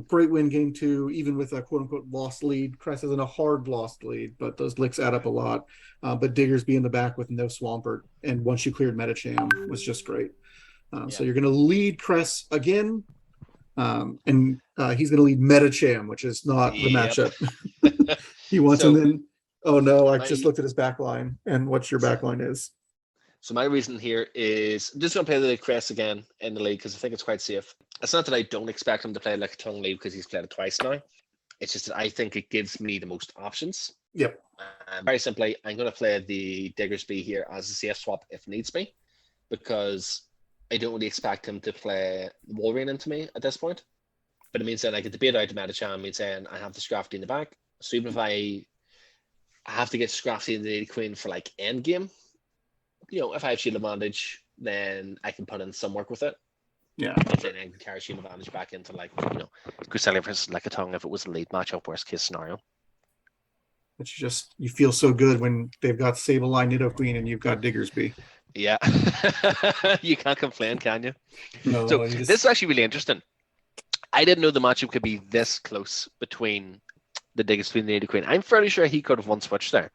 Great win game 2, even with a quote-unquote lost lead. Crest isn't a hard lost lead, but those licks add up a lot. But Diggersby in the back with no Swampert, and once you cleared Medicham was just great. So you're going to lead Crest again, and he's going to lead Medicham, which is not the matchup. He wants him in. Oh no, I just looked at his back line, and what your back line is. So my reason here is I'm just going to play the Crest again in the league because I think it's quite safe. It's not that I don't expect him to play Lickitung lead because he's played it twice now. It's just that I think it gives me the most options. Yep. Very simply, I'm going to play the Diggersby here as a safe swap if needs be, because I don't really expect him to play Wolverine into me at this point. But it means that I get the bait out to Medicham, it means then I have the Scrafty in the back. So even if I have to get Scrafty in the Queen for like end game, if I have shield advantage, then I can put in some work with it. Yeah. And then I can carry shield advantage back into Cresselia versus Lickitung if it was a lead matchup, worst case scenario. But you feel so good when they've got Sableye, Nidoqueen, and you've got Diggersby. Yeah. You can't complain, can you? No, so this is actually really interesting. I didn't know the matchup could be this close between the Diggersby and the Nidoqueen. I'm fairly sure he could have won switch there.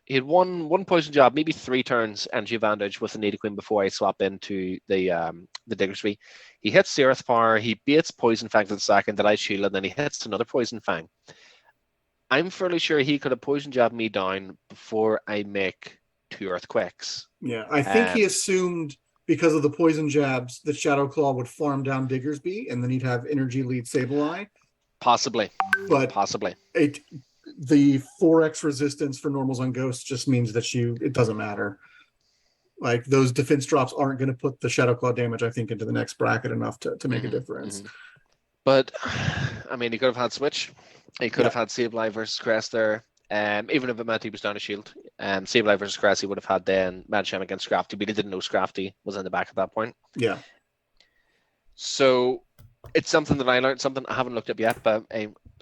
He had one poison job, maybe 3 turns energy advantage with the Nidoqueen before I swap into the Diggersby. He hits the Earth Power, he baits Poison Fang to the second that I shield, and then he hits another Poison Fang. I'm fairly sure he could have poison jabbed me down before I make 2 Earthquakes. Yeah, I think he assumed because of the poison jabs that Shadow Claw would farm down Diggersby, and then he'd have energy lead Sableye. Possibly. The 4x resistance for normals on ghosts just means that it doesn't matter. Like those defense drops aren't going to put the Shadow Claw damage, I think, into the next bracket enough to make a difference. But I mean, he could have had Switch. He could have had Sableye versus Crest there. Even if it meant he was down a shield. Sableye versus Crest, he would have had then Madsham against Scrafty, but he didn't know Scrafty was in the back at that point. Yeah. So it's something that I learned, something I haven't looked up yet, but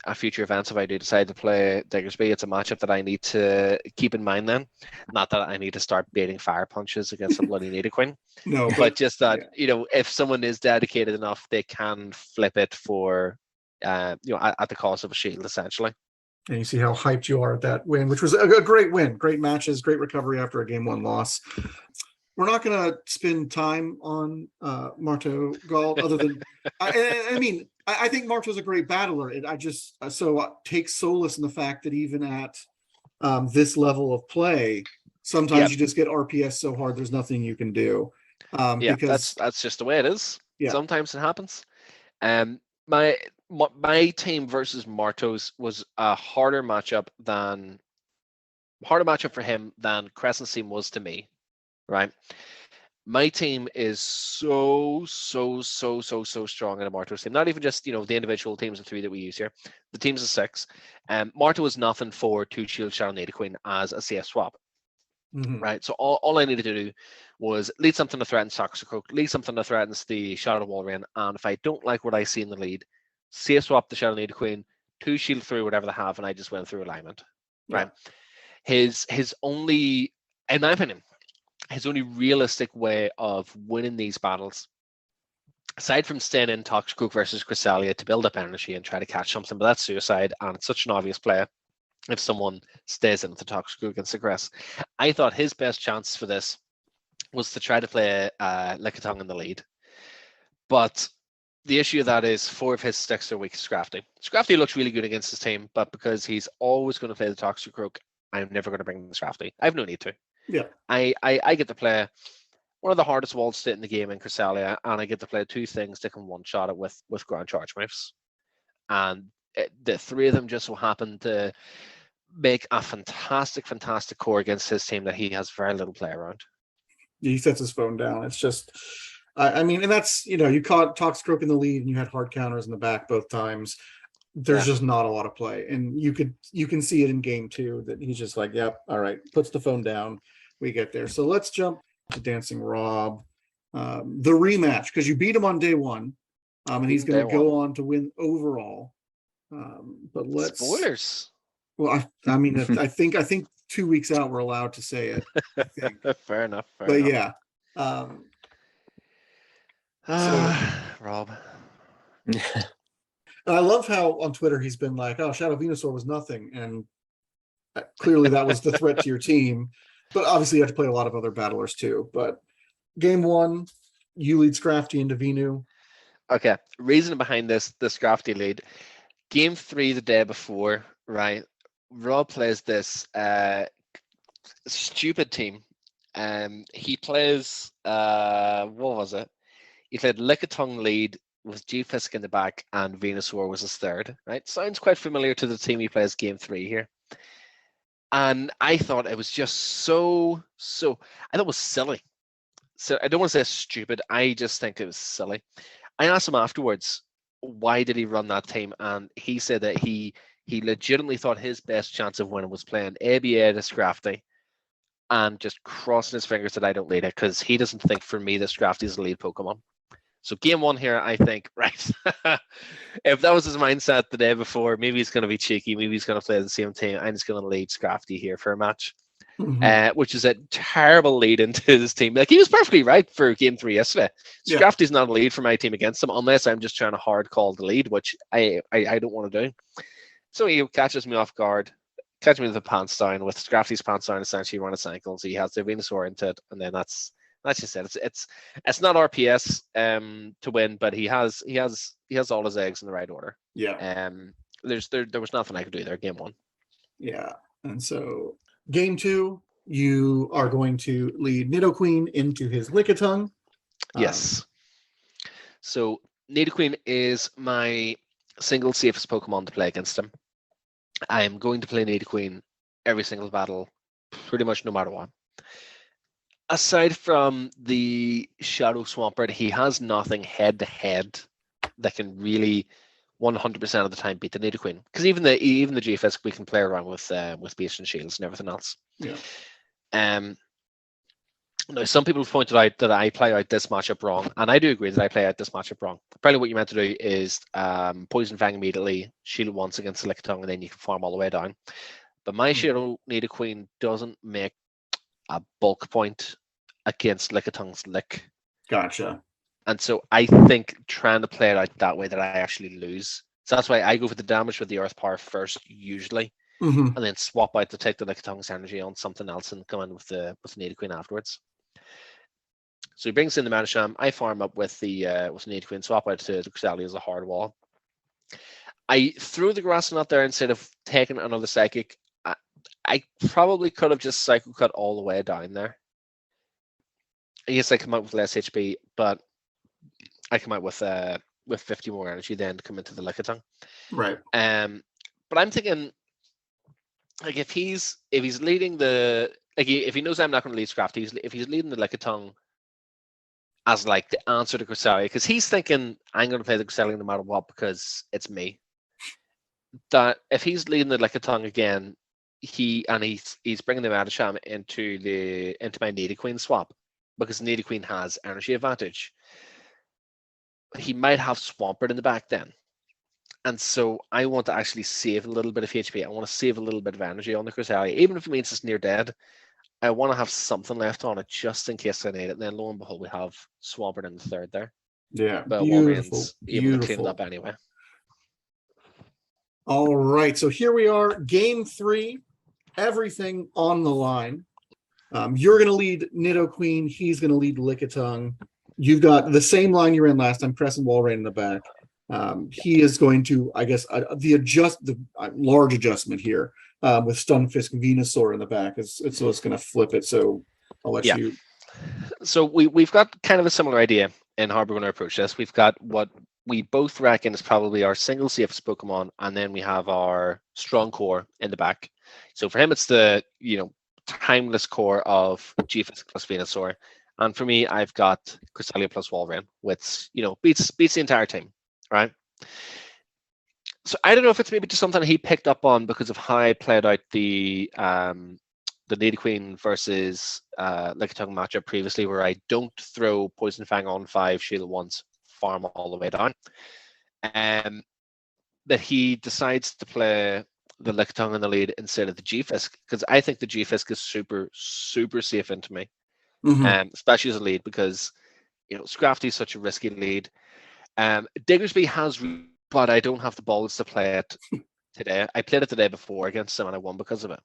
at future events, if I do decide to play Diggersby, it's a matchup that I need to keep in mind then. Not that I need to start baiting fire punches against a bloody Nidoqueen. No, but just that, if someone is dedicated enough, they can flip it for, at the cost of a shield, essentially. And you see how hyped you are at that win, which was a great win. Great matches, great recovery after a game 1 loss. We're not going to spend time on MartoGalde, other than I think Marto's a great battler. I just take solace in the fact that even at this level of play, sometimes you just get RPS so hard there's nothing you can do. Because that's just the way it is. Yeah. Sometimes it happens. My team versus Marto's was a harder matchup for him than Crescent's team was to me. Right, my team is so strong in a Marto's team. Not even just the individual teams of 3 that we use here. The teams of 6. Marto is nothing for 2 Shield Shadow Nidoqueen as a CS swap. Right, so all I needed to do was lead something that threatens Toxicroak, lead something that threatens the Shadow Walrein, and if I don't like what I see in the lead, CS swap the Shadow Nidoqueen, 2 shield through whatever they have, and I just went through alignment. Right, his only, in my opinion, his only realistic way of winning these battles, aside from staying in Toxicroak versus Cresselia to build up energy and try to catch something, but that's suicide, and it's such an obvious play if someone stays in with the Toxicroak against the Cress. I thought his best chance for this was to try to play Lickitung in the lead. But the issue of that is 4 of his sticks are weak to Scrafty. Scrafty looks really good against his team, but because he's always going to play the Toxicroak, I'm never going to bring the Scrafty. I have no need to. Yeah, I get to play one of the hardest walls to hit in the game in Cresselia, and I get to play 2 things that can one-shot it with ground charge moves. And the 3 of them just so happen to make a fantastic core against his team that he has very little play around. He sets his phone down. It's just, and that's, you caught Toxicroak in the lead and you had hard counters in the back both times. There's just not a lot of play, and you can see it in game 2 that he's just like, yep, all right, puts the phone down. We get there. So let's jump to DancingRob, the rematch, because you beat him on day 1, and he's going to go on to win overall. But let's spoilers. Well, I think 2 weeks out we're allowed to say it. I think. Fair enough. Yeah. Rob. I love how on Twitter he's been like, "Oh, Shadow Venusaur was nothing," and clearly that was the threat to your team. But obviously you have to play a lot of other battlers too. But game 1, you lead Scrafty into Venu. Okay, reason behind this Scrafty lead. Game 3 the day before, right? Rob plays this stupid team. He plays what was it? He played Lickitung lead with G-Fisk in the back, and Venusaur was his third. Right? Sounds quite familiar to the team he plays game 3 here. And I thought it was just so I thought it was silly. So I don't want to say stupid. I just think it was silly. I asked him afterwards, why did he run that team? And he said that he legitimately thought his best chance of winning was playing ABA to Scrafty and just crossing his fingers that I don't lead it, because he doesn't think for me that Scrafty is the lead Pokemon. So game 1 here, I think, right, if that was his mindset the day before, maybe he's going to be cheeky, maybe he's going to play the same team. I'm just going to lead Scrafty here for a match, which is a terrible lead into his team. Like, he was perfectly right for game 3 yesterday. Scrafty's not a lead for my team against him, unless I'm just trying to hard call the lead, which I don't want to do. So he catches me off guard, catches me with the pants down, with Scrafty's pants down essentially around his ankles. He has the Venusaur into it, and then that's just it. It's not RPS to win, but he has all his eggs in the right order. Yeah. There was nothing I could do there. Game 1. Yeah. And so game 2, you are going to lead Nidoqueen into his Lickitung. Yes. So Nidoqueen is my single safest Pokemon to play against him. I am going to play Nidoqueen every single battle, pretty much no matter what. aside from the Shadow Swampert, he has nothing head to head that can really 100% of the time beat the Nidoqueen. Because even the G-Fisk we can play around with Beast and Shields and everything else. Yeah. Now, some people have pointed out that I play out this matchup wrong, and I do agree that I play out this matchup wrong. Probably what you meant to do is Poison Fang immediately, shield once against the Lickitung, and then you can farm all the way down. But my Shadow Nidoqueen doesn't make a bulk point against Lickitung's Lick. Gotcha. And so I think trying to play it out that way that I actually lose. So that's why I go for the damage with the Earth Power first, usually, and then swap out to take the Lickitung's energy on something else and come in with the Nidoqueen afterwards. So he brings in the Manisham. I farm up with the Nidoqueen, swap out to the Cresselia as a hard wall. I threw the Grass Knot there instead of taking another Psychic. I probably could have just Psycho Cut all the way down there. Yes, I come out with less HP, but I come out with 50 more energy then to come into the Lickitung. Right. But I'm thinking, like, if he's leading the, like, if he knows I'm not going to lead Scrafty, if he's leading the Lickitung as like the answer to Cresselia, because he's thinking I'm going to play the Cresselia no matter what because it's me. That if he's leading the Lickitung again, he's bringing the Madisham into my Nidoqueen swap because Nidoqueen has energy advantage. He might have Swampert in the back then. And so I want to actually save a little bit of HP. I want to save a little bit of energy on the Cresselia. Even if it means it's near dead, I want to have something left on it just in case I need it. And then lo and behold, we have Swampert in the third there. Yeah, but beautiful. Able to clean it up anyway. All right, so here we are, game 3, everything on the line. You're going to lead Nidoqueen. He's going to lead Lickitung. You've got the same line you ran last time, Crescent Walrein in the back. He is going to, I guess, the large adjustment here with Stunfisk and Venusaur in the back. So it's going to flip it. So I'll let you. So we've got kind of a similar idea in how we're going to approach this. We've got what we both reckon is probably our single safest Pokemon, and then we have our strong core in the back. So for him, it's the timeless core of G-Fisk plus Venusaur. And for me, I've got Cresselia plus Walrein, which beats the entire team, right? So I don't know if it's maybe just something he picked up on because of how I played out the Nidoqueen versus Lickitung matchup previously, where I don't throw Poison Fang on 5, shield once, farm all the way down. That he decides to play the Lickitung in the lead instead of the G-Fisk, because I think the G-Fisk is super, super safe into me. Especially as a lead, because Scrafty is such a risky lead. Diggersby has, but I don't have the balls to play it today. I played it the day before against him and I won because of it.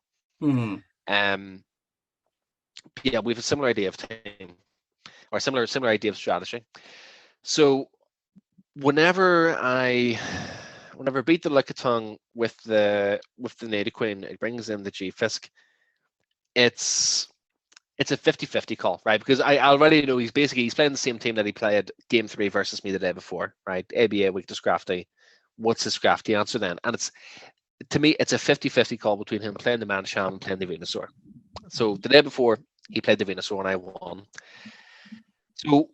Yeah, we have a similar idea of team, or similar idea of strategy. So whenever I beat the Lickitung with the Nidoqueen, it brings in the G-Fisk. It's a 50-50 call, right? Because I already know he's playing the same team that he played game 3 versus me the day before, right? ABA, weak to Scrafty. What's his Scrafty answer then? And to me, it's a 50-50 call between him playing the Manisham and playing the Venusaur. So the day before, he played the Venusaur and I won. So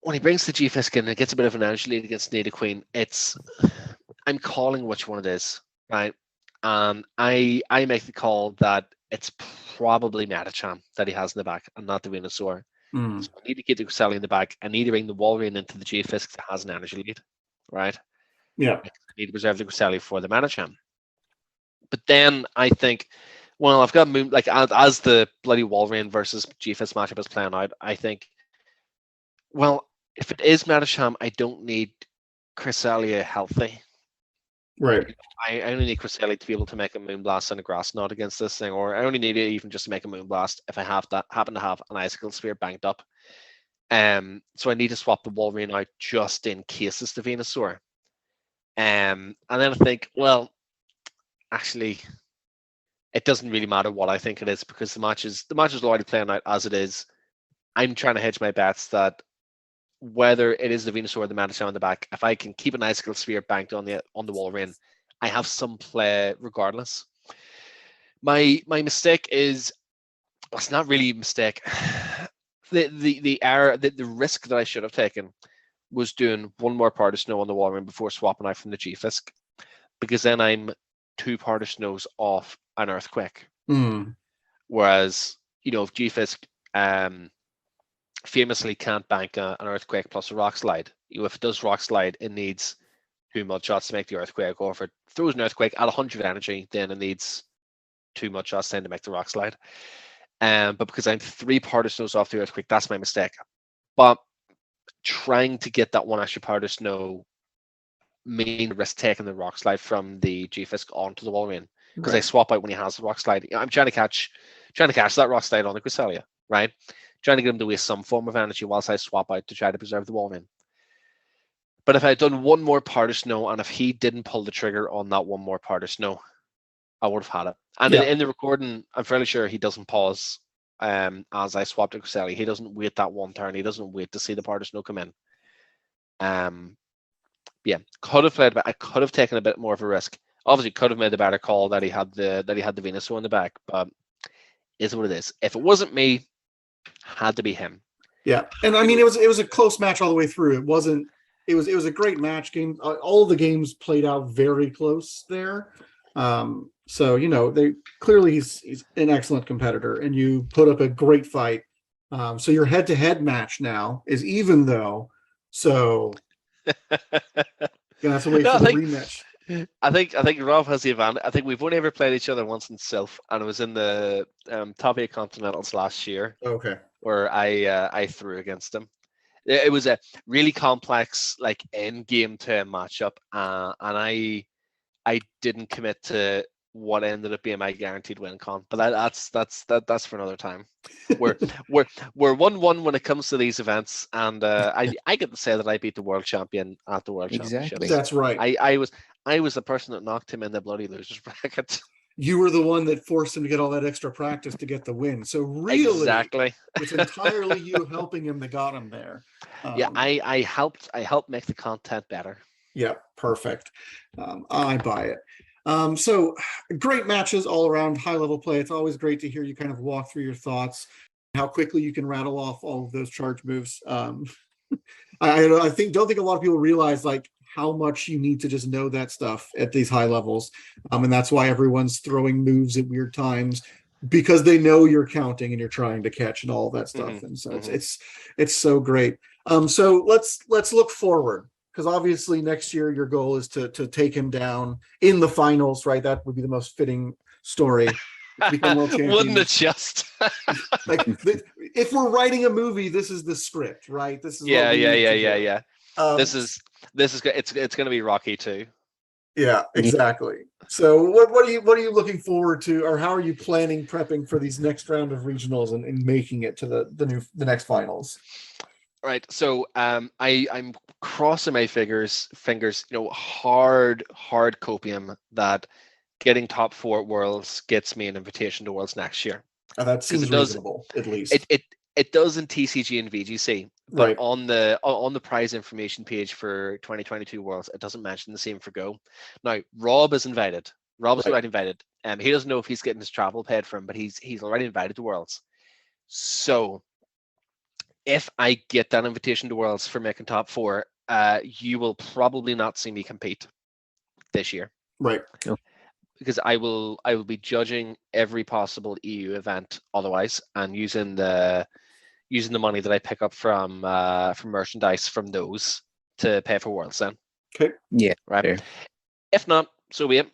when he brings the G-Fisk in, it gets a bit of an energy lead against Nidoqueen. I'm calling which one it is, right? And I make the call that it's probably Medicham that he has in the back and not the Venusaur. So I need to keep the Cresselia in the back. I need to bring the Walrein into the G-Fisk that has an energy lead, right? Yeah. I need to preserve the Cresselia for the Medicham. But then I think, well, I've got as the bloody Walrein versus G-Fisk matchup is playing out, I think, well, if it is Medicham, I don't need Cresselia healthy. Right. I only need Cresselia to be able to make a Moonblast and a Grass Knot against this thing, or I only need it even just to make a Moonblast if I happen to have an Icicle Sphere banked up. So I need to swap the Walrein out just in case it's the Venusaur. And then I think, well, actually, it doesn't really matter what I think it is because the match is already playing out as it is. I'm trying to hedge my bets that whether it is the Venusaur or the Medicham on the back, if I can keep an Icicle Sphere banked on the Walrein, I have some play regardless. My mistake is, well, it's not really a mistake. the risk that I should have taken was doing one more part of snow on the wall ring before swapping out from the G-Fisk, because then I'm 2 part of snows off an earthquake. Whereas, if G-Fisk famously can't bank an earthquake plus a rock slide. If it does rock slide, it needs 2 mud shots to make the earthquake. Or if it throws an earthquake at 100 energy, then it needs 2 mud shots then to make the rock slide. But because I'm 3 part of snows off the earthquake, that's my mistake. But trying to get that 1 extra part of snow mean risk taking the rock slide from the G-Fisk onto the wall ring, because I swap out when he has the rock slide. I'm trying to catch that rock slide on the Cresselia, right? Trying to get him to waste some form of energy whilst I swap out to try to preserve the wall ring. But if I had done 1 more part of snow, and if he didn't pull the trigger on that 1 more part of snow, I would have had it. And in the recording, I'm fairly sure he doesn't pause as I swap to Cresselia. He doesn't wait that 1 turn. He doesn't wait to see the part of snow come in. I could have taken a bit more of a risk. Obviously, could have made the better call that he had the Venusaur in the back, but is what it is. If it wasn't me, had to be him. Yeah, and I mean it was a close match all the way through. It was a great match game. All of the games played out very close there. So they clearly he's an excellent competitor, and you put up a great fight. So your head-to-head match now is even though. So gonna have to wait for the rematch. I think Rob has the advantage. I think we've only ever played each other once in Silph, and it was in the top 8 Continentals last year. Okay. Where I threw against him. It was a really complex end game to a matchup, and I didn't commit to what ended up being my guaranteed win con. But that's for another time. We're 1-1 when it comes to these events, and I get to say that I beat the world champion at the World Championships. That's right. I was the person that knocked him in the bloody losers bracket. You were the one that forced him to get all that extra practice to get the win. So really, exactly, it's entirely you helping him that got him there. I helped make the content better. Yeah, perfect. I buy it. So great matches all around, high level play. It's always great to hear you kind of walk through your thoughts, how quickly you can rattle off all of those charge moves. I don't think a lot of people realize how much you need to just know that stuff at these high levels. And that's why everyone's throwing moves at weird times, because they know you're counting and you're trying to catch and all that stuff. And so it's so great. So let's look forward, because obviously next year your goal is to take him down in the finals, right? That would be the most fitting story. Become world champion. Wouldn't it just? If we're writing a movie, this is the script, right? This is yeah. This is it's going to be Rocky too. Yeah, exactly. So what are you looking forward to, or how are you prepping for these next round of regionals and making it to the next finals? Right. So I'm crossing my fingers, hard copium that getting top 4 at Worlds gets me an invitation to Worlds next year. That seems reasonable, at least. It does in TCG and VGC, but right. on the prize information page for 2022 Worlds, it doesn't mention the same for Go. Now, Rob is invited. Rob's already invited. He doesn't know if he's getting his travel paid for him, but he's already invited to Worlds. So if I get that invitation to Worlds for making top 4, you will probably not see me compete this year. Right. Because I will be judging every possible EU event otherwise, and using the money that I pick up from merchandise from those to pay for Worlds then. Okay. Yeah. Right. Fair. If not, so be it.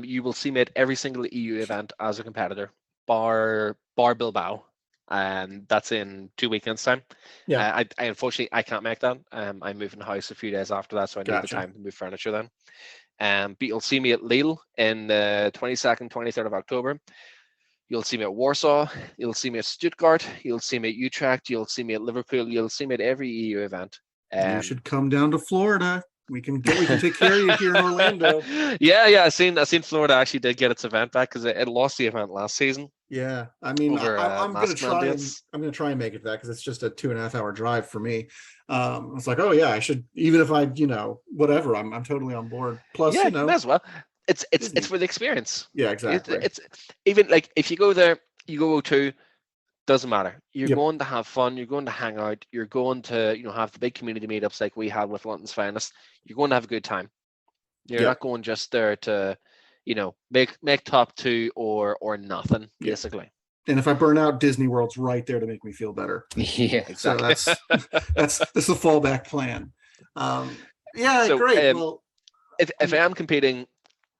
You will see me at every single EU event as a competitor, bar Bilbao. That's in 2 weekends time. Yeah. I unfortunately I can't make that. I'm moving house a few days after that, so I need the time to move furniture then. But you'll see me at Lille in the 22nd, 23rd of October. You'll see me at Warsaw. You'll see me at Stuttgart. You'll see me at Utrecht. You'll see me at Liverpool. You'll see me at every EU event. You should come down to Florida. We can take care of you here in Orlando. Yeah. I seen Florida actually did get its event back because it lost the event last season. Yeah, I mean, I'm going to try and make it that, because it's just a 2.5 hour drive for me. It's like, oh yeah, I should, even if I, whatever, I'm totally on board. Plus, may as well. It's for the experience. Yeah, exactly. It's even if you go there, you go to Doesn't matter. You're Yep. going to have fun. You're going to hang out. You're going to, have the big community meetups like we had with London's Finest. You're going to have a good time. You're Yep. not going just there to, make top 2 or nothing, Yep. basically. And if I burn out, Disney World's right there to make me feel better. Yeah, So Exactly. that's the fallback plan. Yeah, So, great. Well, if I am competing,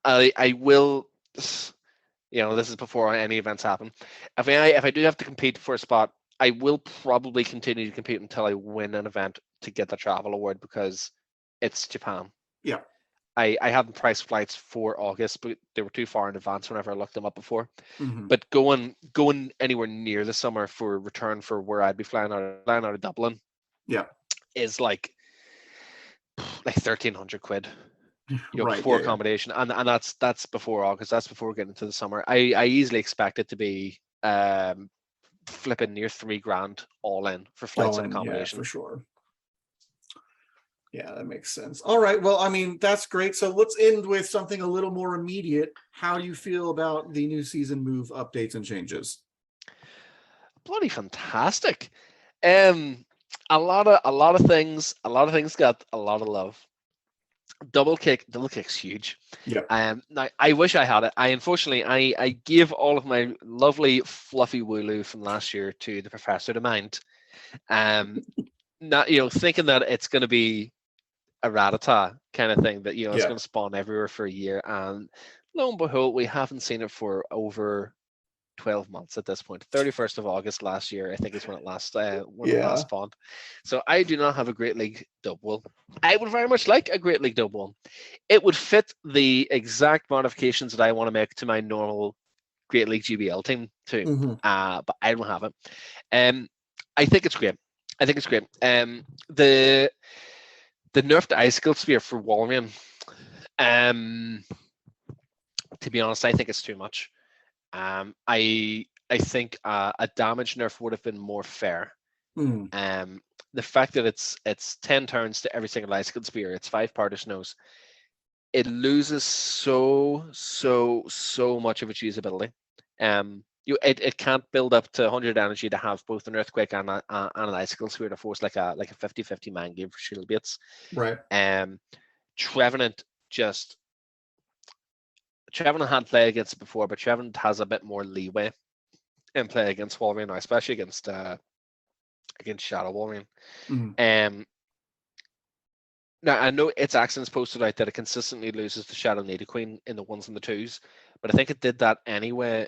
I will. This is before any events happen. If I do have to compete for a spot, I will probably continue to compete until I win an event to get the travel award, because it's Japan. Yeah. I haven't priced flights for August, but they were too far in advance whenever I looked them up before. mhm. But going anywhere near the summer for return for where I'd be flying out of Dublin, Yeah. is like 1,300 quid. Right, Before yeah, yeah. accommodation, and that's before August. That's before getting into the summer. I easily expect it to be flipping near $3,000 all in for flights and Yeah, accommodation. for sure. Yeah, that makes sense. All right. Well, I mean, that's great. So let's end with something a little more immediate. How do you feel about the new season move updates and changes? Bloody fantastic. A lot of things got a lot of love. Double kick's huge. Yeah. Now I wish I had it. Unfortunately I gave all of my lovely fluffy wooloo from last year to the professor to mind. Not thinking that it's going to be a ratata kind of thing, that it's Yeah. going to spawn everywhere for a year, and lo and behold, we haven't seen it for over 12 months at this point. 31st of August last year, I think, is when it last it last spawned. So I do not have a Great League dub wool. I would very much like a Great League dub wool. It would fit the exact modifications that I want to make to my normal Great League GBL team too. Mhm. But I don't have it. I think it's great. The nerfed icicle sphere for Walrein. To be honest, I think it's too much. I think a damage nerf would have been more fair. Mm. The fact that it's 10 turns to every single icicle spear, it's 5 partition nose, it loses so much of its usability. It can't build up to 100 energy to have both an earthquake and an icicle spear to force like a 50-50 man game for shield baits. Right. Trevenant had play against it before, but Trevenant has a bit more leeway in play against Walrein now, especially against Shadow Walrein. Mm. Now I know ItsAXN's posted out that it consistently loses to Shadow Nidoqueen in the 1s and the 2s, but I think it did that anyway.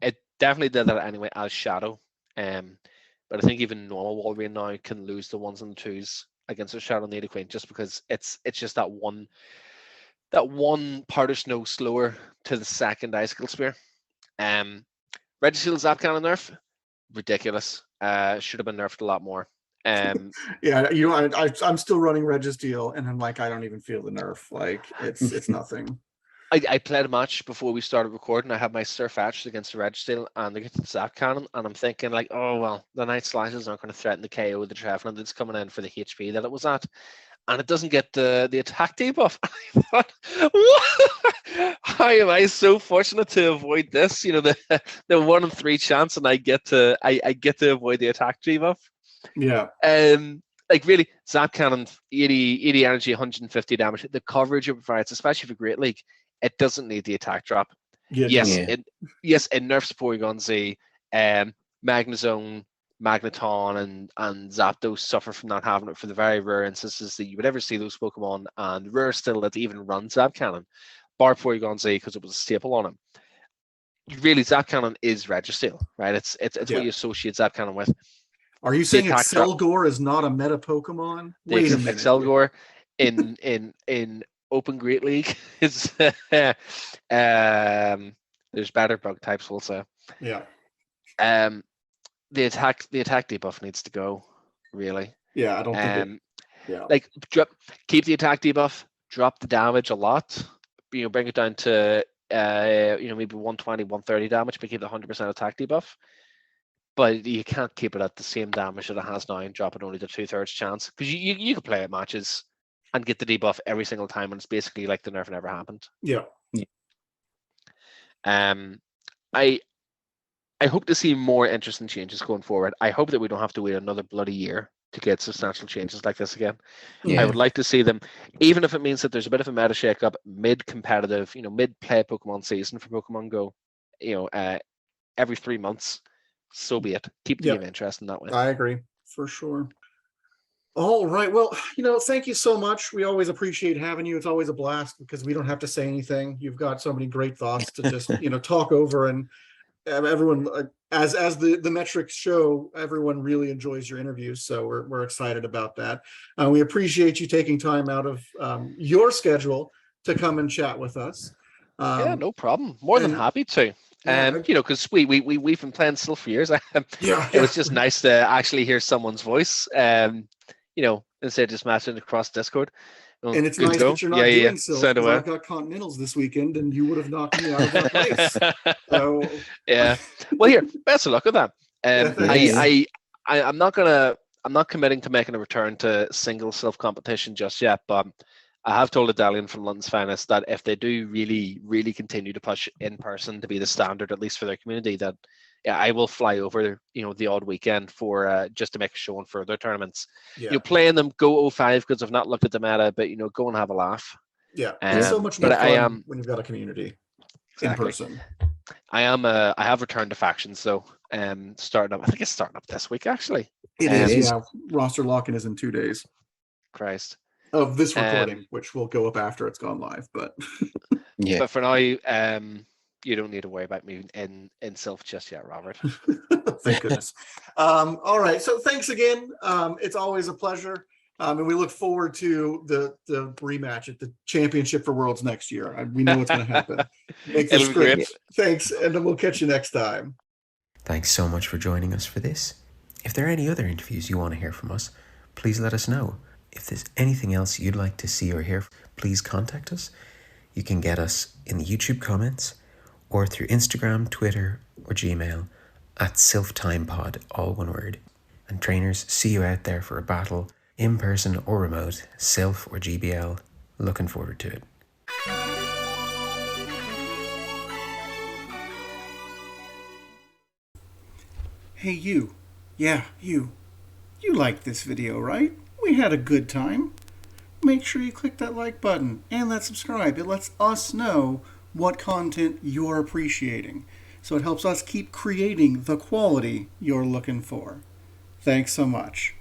It definitely did that anyway as Shadow. But I think even normal Walrein now can lose the 1s and the 2s against a Shadow Nidoqueen, just because it's just that one partition nose slower to the second icicle spear. Registeel Zap Cannon nerf, ridiculous. Should have been nerfed a lot more. Yeah, I'm still running Registeel, and I'm like, I don't even feel the nerf. Like, it's nothing. I played a match before we started recording. I had my Surf Etched against the Registeel, and they get to the Zap Cannon, and I'm thinking like, oh well, the Night Slashes aren't going to threaten the KO of the Trevenant that's coming in for the HP that it was at. And it doesn't get the attack debuff. I thought, what? How am I so fortunate to avoid this? The 1 in 3 chance, and I get to avoid the attack debuff. Yeah. Like really, Zap Cannon, 80 energy, 150 damage. The coverage it provides, especially for Great League, it doesn't need the attack drop. Yeah. It nerfs Porygon Z, Magnezone, Magneton and Zapdos suffer from not having it for the very rare instances that you would ever see those Pokemon, and rare still that even run Zap Cannon. Bar Porygon Z, because it was a staple on him. Really, Zap Cannon is Registeel, right? It's what you associate Zap Cannon with. Are you saying Excelgor is not a meta Pokemon? Wait a minute. Excelgor in Open Great League is there's better bug types, we'll say. Yeah. The attack debuff needs to go, really. Yeah, I don't think like keep the attack debuff, drop the damage a lot, bring it down to maybe 120, 130 damage, but keep the 100% attack debuff. But you can't keep it at the same damage that it has now and drop it only to 2/3 chance, because you could play at matches and get the debuff every single time, and it's basically like the nerf never happened. Yeah. I hope to see more interesting changes going forward. I hope that we don't have to wait another bloody year to get substantial changes like this again. Yeah. I would like to see them, even if it means that there's a bit of a meta shake-up, mid-competitive, mid-play Pokemon season for Pokemon Go, every 3 months, so be it. Keep the game interesting that way. I agree, for sure. All right. Well, thank you so much. We always appreciate having you. It's always a blast because we don't have to say anything. You've got so many great thoughts to just, talk over, and everyone, as the metrics show, everyone really enjoys your interviews. So we're excited about that. We appreciate you taking time out of your schedule to come and chat with us. Yeah, no problem. More than happy to. Because we've been playing Silph for years. It was just nice to actually hear someone's voice. Instead of just matching across Discord. Well, and it's nice that you're not doing Silph. I've got Continentals this weekend, and you would have knocked me out of that place. So yeah. Well, here, best of luck with that. I'm not committing to making a return to single Silph competition just yet, but I have told Adalian from London's Finest that if they do really, really continue to push in person to be the standard, at least for their community, that I will fly over, the odd weekend for just to make a show in further tournaments. Playing them, go 05 because I've not looked at the meta, but go and have a laugh. Yeah, it's so much more fun when you've got a community in person. I have returned to factions, so starting up. I think it's starting up this week actually. It is. Yeah, roster lock-in is in 2 days. Christ. Of this recording, which will go up after it's gone live, but But for now, you don't need to worry about me in Silph just yet, Robert. Thank goodness. All right, so thanks again. It's always a pleasure, and we look forward to the rematch at the Championship for Worlds next year. We know what's going to happen. It'll be great. Thanks, and then we'll catch you next time. Thanks so much for joining us for this. If there are any other interviews you want to hear from us, please let us know. If there's anything else you'd like to see or hear, please contact us. You can get us in the YouTube comments or through Instagram, Twitter, or Gmail at SilphThymepod, all one word. And trainers, see you out there for a battle, in person or remote, Silph or GBL. Looking forward to it. Hey you. Yeah, you. You liked this video, right? We had a good time. Make sure you click that like button and that subscribe. It lets us know what content you're appreciating. So it helps us keep creating the quality you're looking for. Thanks so much.